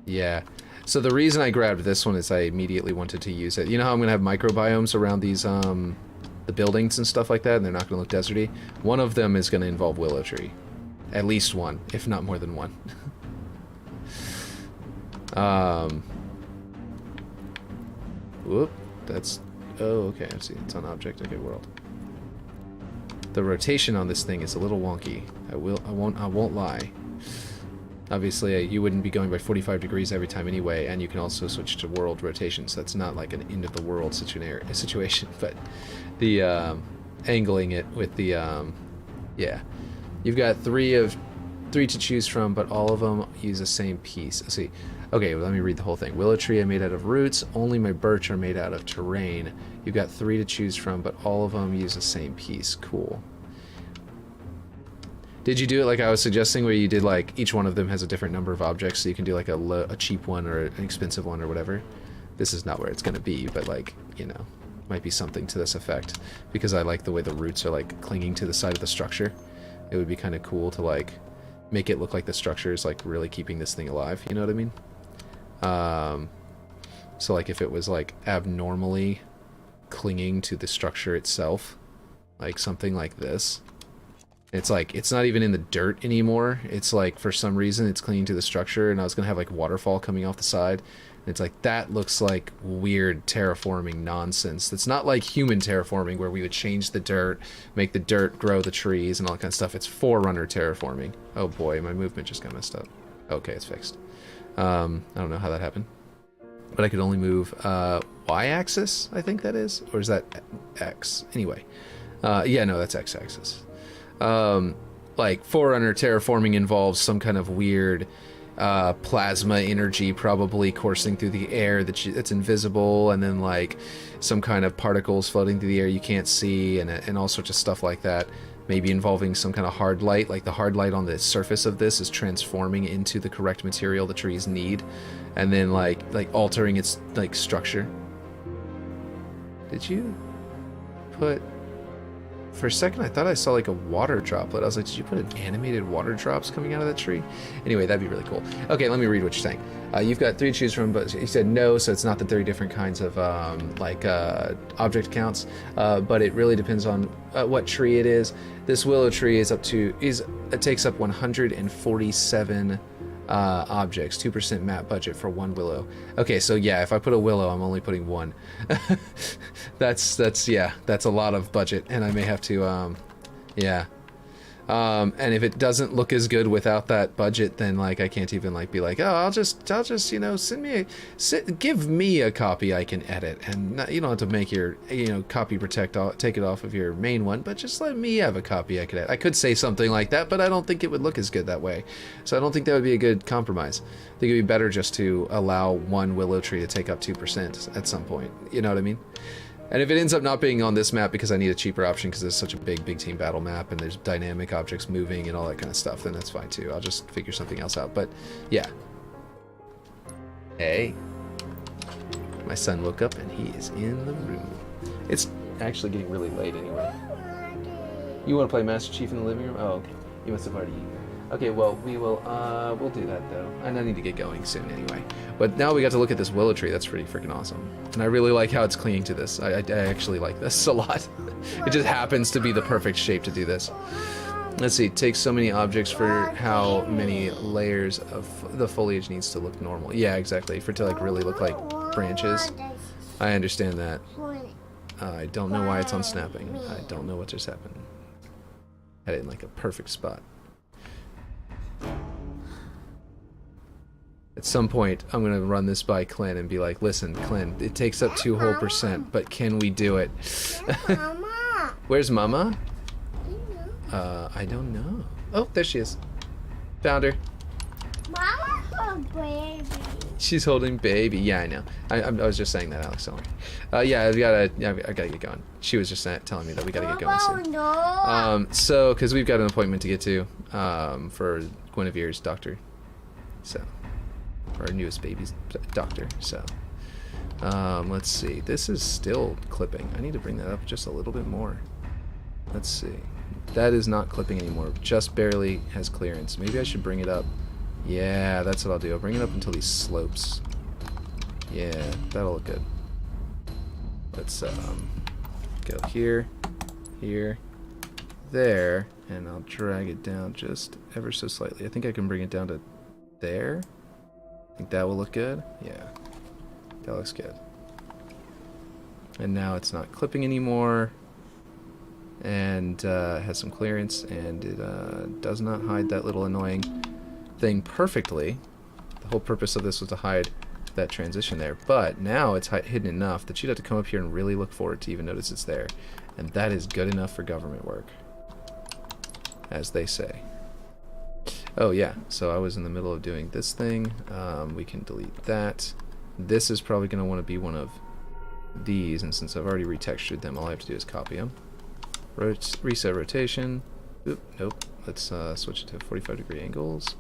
Yeah. So the reason I grabbed this one is I immediately wanted to use it. You know how I'm going to have microbiomes around these, the buildings and stuff like that, and they're not going to look deserty? One of them is going to involve willow tree. At least one, if not more than one. Whoop. That's... Oh, okay, I see. It's on object. Okay, world. The rotation on this thing is a little wonky. I won't lie. Obviously, you wouldn't be going by 45 degrees every time anyway, and you can also switch to world rotation, so that's not like an end-of-the-world situation, but the angling it with the, yeah. You've got three to choose from, but all of them use the same piece. Let's see. Okay, well, let me read the whole thing. Willow tree I made out of roots, only my birch are made out of terrain. You've got 3 to choose from, but all of them use the same piece. Cool. Did you do it like I was suggesting, where you did like each one of them has a different number of objects, so you can do like a cheap one or an expensive one or whatever? This is not where it's going to be, but like, you know, might be something to this effect, because I like the way the roots are like clinging to the side of the structure. It would be kind of cool to like make it look like the structure is like really keeping this thing alive, you know what I mean? So like if it was like abnormally clinging to the structure itself, like something like this. It's like, it's not even in the dirt anymore. It's like, for some reason, it's clinging to the structure, and I was going to have like waterfall coming off the side. And it's like, that looks like weird terraforming nonsense. That's not like human terraforming, where we would change the dirt, make the dirt grow the trees and all that kind of stuff. It's Forerunner terraforming. Oh boy, my movement just got messed up. Okay, it's fixed. I don't know how that happened. But I could only move Y-axis, I think that is? Or is that X? Anyway. Yeah, no, that's X-axis. Like Forerunner terraforming involves some kind of weird plasma energy probably coursing through the air that's invisible, and then like some kind of particles floating through the air you can't see, and all sorts of stuff like that. Maybe involving some kind of hard light, like the hard light on the surface of this is transforming into the correct material the trees need, and then like altering its like structure. Did you put... For a second, I thought I saw like a water droplet. I was like, did you put an animated water drops coming out of that tree? Anyway, that'd be really cool. Okay, let me read what you're saying. You've got 3 to choose from, but you said no, so it's not the 30 different kinds of object counts. But it really depends on what tree it is. This willow tree is it takes up 147 objects, 2% map budget for 1 willow. Okay, so yeah, if I put a willow, I'm only putting 1. that's a lot of budget, and I may have to, yeah. And if it doesn't look as good without that budget, then like I can't even like be like, oh, I'll just you know, give me a copy I can edit, and not, you don't have to make your copy protect take it off of your main one, but just let me have a copy I could edit. I could say something like that, but I don't think it would look as good that way. So I don't think that would be a good compromise. I think it'd be better just to allow one willow tree to take up 2% at some point. You know what I mean? And if it ends up not being on this map because I need a cheaper option because it's such a big team battle map and there's dynamic objects moving and all that kind of stuff, then that's fine too. I'll just figure something else out. But yeah. Hey. My son woke up and he is in the room. It's actually getting really late anyway. You want to play Master Chief in the living room? Oh, okay. You must have already eaten. Okay, well, we'll do that though. And I need to get going soon anyway. But now we got to look at this willow tree. That's pretty freaking awesome. And I really like how it's clinging to this. I actually like this a lot. It just happens to be the perfect shape to do this. Let's see, it takes so many objects for how many layers of the foliage needs to look normal. Yeah, exactly. For it to like really look like branches. I understand that. I don't know why it's on snapping. I don't know what just happened. Had it in like a perfect spot. At some point, I'm going to run this by Klen and be like, listen, Klen, it takes up 2 whole %, but can we do it? Mama. Where's Mama? I don't know. Oh, there she is. Found her. Mama's a baby. She's holding baby. Yeah, I know. I was just saying that, Alex. Yeah, I gotta get going. She was just telling me that we gotta get going soon. No. So, because we've got an appointment to get to for Guinevere's doctor. So, our newest baby's doctor. So, let's see. This is still clipping. I need to bring that up just a little bit more. Let's see. That is not clipping anymore. Just barely has clearance. Maybe I should bring it up. Yeah, that's what I'll do. I'll bring it up until these slopes. Yeah, that'll look good. Let's go here, here, there, and I'll drag it down just ever so slightly. I think I can bring it down to there. I think that will look good. Yeah, that looks good. And now it's not clipping anymore, and has some clearance, and it does not hide that little annoying thing perfectly. The whole purpose of this was to hide that transition there, but now it's hidden enough that you'd have to come up here and really look for it to even notice it's there, and that is good enough for government work, as they say. Oh yeah, so I was in the middle of doing this thing. We can delete that. This is probably going to want to be one of these, and since I've already retextured them, all I have to do is copy them. Reset rotation. Oop, nope. Let's switch it to 45-degree angles.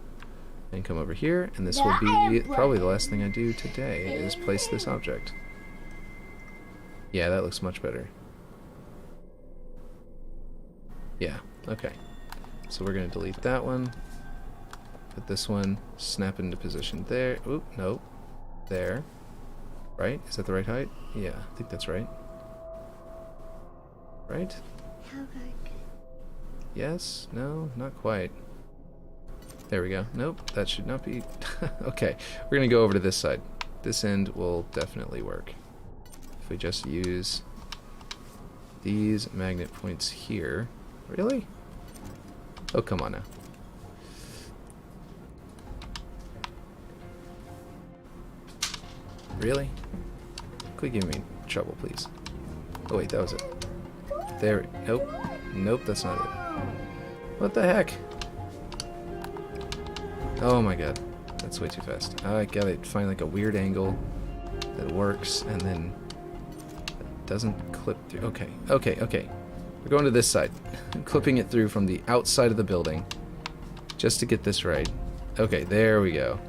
And come over here, and this will be probably the last thing I do today, is place this object. Yeah, that looks much better. Yeah, okay. So we're going to delete that one. Put this one, snap into position there. Oop, nope. There. Right? Is that the right height? Yeah, I think that's right. Right? Yes? No? Not quite. There we go. Nope, that should not be... Okay, we're going to go over to this side. This end will definitely work. If we just use these magnet points here... Really? Oh, come on now. Really? Quit giving me trouble, please. Oh wait, that was it. There... Nope. Nope, that's not it. What the heck? Oh my god, that's way too fast. I gotta find like a weird angle that works and then it doesn't clip through. Okay, okay, okay. We're going to this side. I'm clipping it through from the outside of the building just to get this right. Okay, there we go.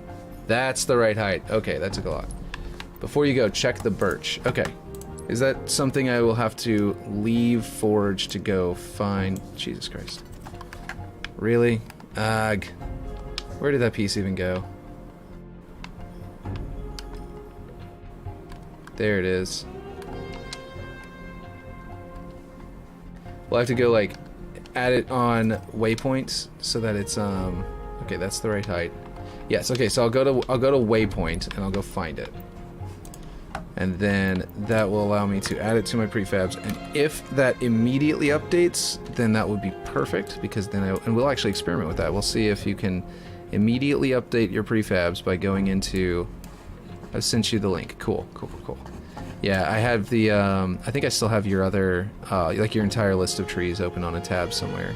That's the right height. Okay, that took a lot. Before you go, check the birch. Okay. Is that something I will have to leave Forge to go find? Jesus Christ. Really? Ugh. Where did that piece even go? There it is. We'll have to go like add it on waypoints so that it's okay, that's the right height. Yes. Okay. So I'll go to waypoint and I'll go find it, and then that will allow me to add it to my prefabs. And if that immediately updates, then that would be perfect, because then and we'll actually experiment with that. We'll see if you can immediately update your prefabs by going into. I've sent you the link. Cool. Yeah, I have the. I think I still have your other, like your entire list of trees open on a tab somewhere,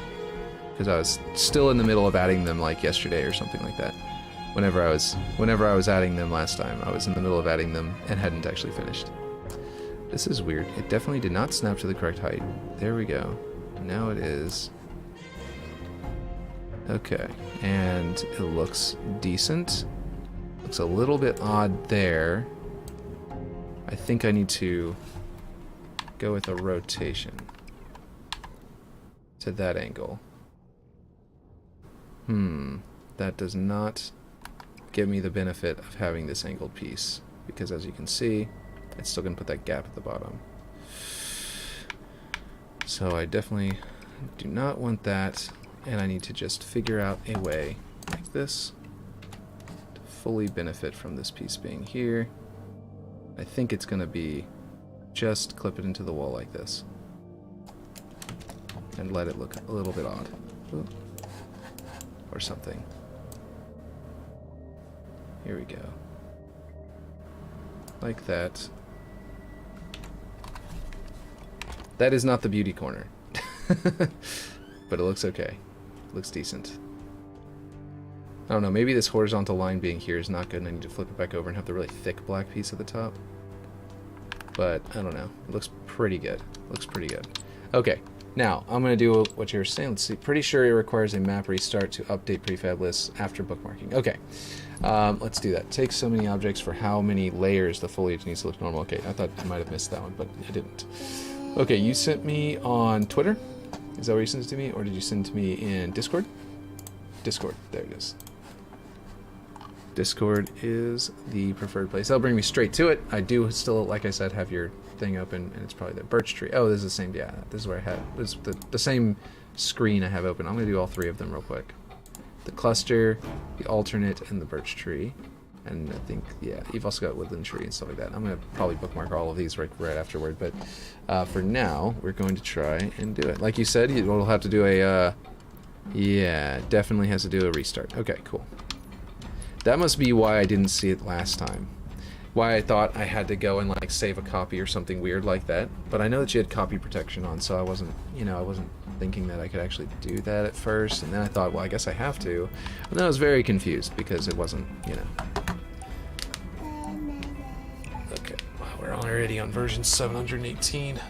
because I was still in the middle of adding them like yesterday or something like that. Whenever I was adding them last time, I was in the middle of adding them and hadn't actually finished. This is weird. It definitely did not snap to the correct height. There we go. Now it is. Okay, and it looks decent. Looks a little bit odd there. I think I need to go with a rotation to that angle. That does not give me the benefit of having this angled piece, because as you can see, it's still going to put that gap at the bottom. So I definitely do not want that, and I need to just figure out a way like this to fully benefit from this piece being here. I think it's going to be just clip it into the wall like this and let it look a little bit odd. Ooh. Or something. Here we go. Like that. That is not the beauty corner. But it looks okay. It looks decent. I don't know, maybe this horizontal line being here is not good and I need to flip it back over and have the really thick black piece at the top. But, I don't know. It looks pretty good. Looks pretty good. Okay, now, I'm going to do what you were saying. Let's see. Pretty sure it requires a map restart to update prefab lists after bookmarking. Okay, let's do that. Take so many objects for how many layers the foliage needs to look normal. Okay, I thought I might have missed that one, but I didn't. Okay, you sent me on Twitter? Is that where you sent it to me? Or did you send it to me in Discord? Discord. There it is. Discord is the preferred place. That'll bring me straight to it. I do still, like I said, have your thing open, and it's probably the birch tree. Oh, this is the same. Yeah, this is where I had. This is the same screen I have open. I'm gonna do all three of them real quick. The cluster, the alternate, and the birch tree. And I think, yeah, you've also got woodland tree and stuff like that. I'm gonna probably bookmark all of these right afterward. But for now, we're going to try and do it. Like you said, we'll have to do a. Yeah, definitely has to do a restart. Okay, cool. That must be why I didn't see it last time. Why I thought I had to go and like save a copy or something weird like that. But I know that you had copy protection on, so I wasn't, I wasn't thinking that I could actually do that at first. And then I thought, well, I guess I have to. And then I was very confused because it wasn't, Okay, wow, we're already on version 718.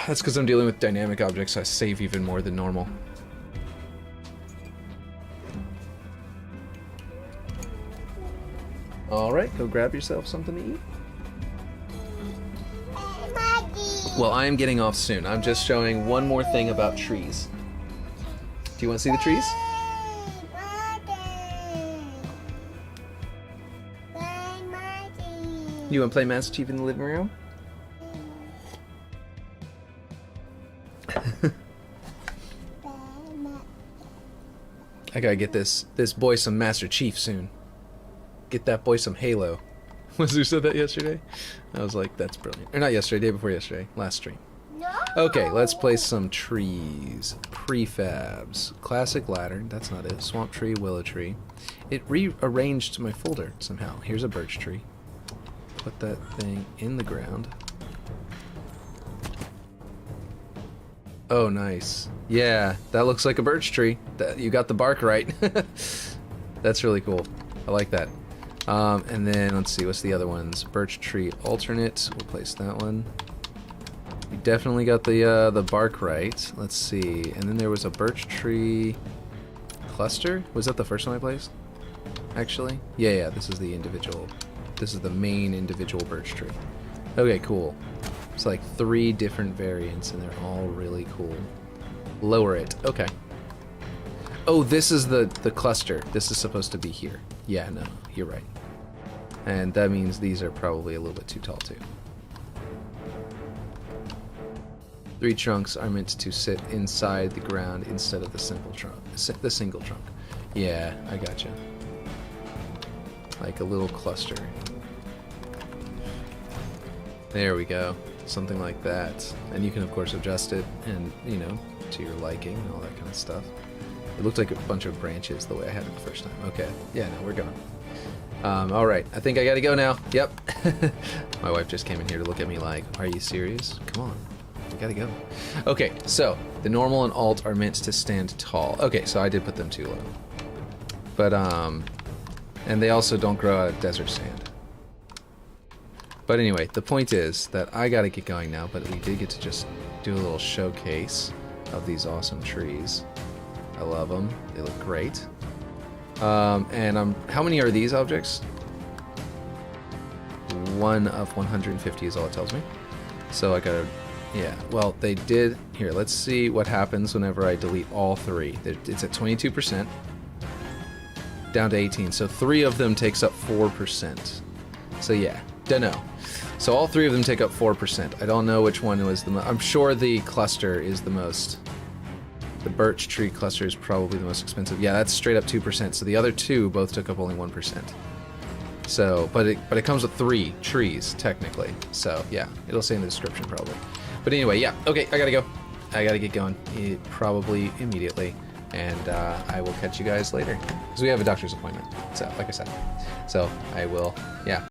That's because I'm dealing with dynamic objects, so I save even more than normal. Alright, go grab yourself something to eat. Well, I am getting off soon. I'm just showing one more thing about trees. Do you want to see the trees? You want to play Master Chief in the living room? I gotta get this boy some Master Chief soon. Get that boy some Halo. Was who said that yesterday? I was like, that's brilliant. Or not yesterday, day before yesterday. Last stream. No. Okay, let's place some trees. Prefabs. Classic ladder. That's not it. Swamp tree, willow tree. It rearranged my folder somehow. Here's a birch tree. Put that thing in the ground. Oh, nice. Yeah, that looks like a birch tree. You got the bark right. That's really cool. I like that. And then, let's see, what's the other ones? Birch tree alternate. We'll place that one. You definitely got the bark right. Let's see. And then there was a birch tree cluster. Was that the first one I placed? Actually? Yeah, this is the individual. This is the main individual birch tree. Okay, cool. It's like 3 different variants, and they're all really cool. Lower it. Okay. Oh, this is the cluster. This is supposed to be here. Yeah, no, you're right. And that means these are probably a little bit too tall, too. 3 trunks are meant to sit inside the ground instead of the simple trunk, the single trunk. Yeah, I gotcha. Like a little cluster. There we go. Something like that. And you can, of course, adjust it and, you know, to your liking and all that kind of stuff. It looked like a bunch of branches the way I had it the first time. Okay. Yeah, no, we're going. All right. I think I gotta go now. Yep. My wife just came in here to look at me like, are you serious? Come on. We gotta go. Okay, so the normal and alt are meant to stand tall. Okay, so I did put them too low. But, and they also don't grow out of desert sand. But anyway, the point is that I gotta get going now, but we did get to just do a little showcase of these awesome trees. I love them. They look great. And how many are these objects? 1 of 150 is all it tells me. So I gotta, yeah, well, they did, here, let's see what happens whenever I delete all 3. It's at 22%, down to 18, so 3 of them takes up 4%. So yeah, dunno. So all 3 of them take up 4%. I don't know which one was the most, I'm sure the cluster is the most. The birch tree cluster is probably the most expensive. Yeah, that's straight up 2%. So the other 2 both took up only 1%. So, but it comes with 3 trees technically. So yeah, it'll say in the description probably. But anyway, yeah. Okay, I gotta go. I gotta get going. Probably immediately, and I will catch you guys later because we have a doctor's appointment. So, like I said, so I will. Yeah.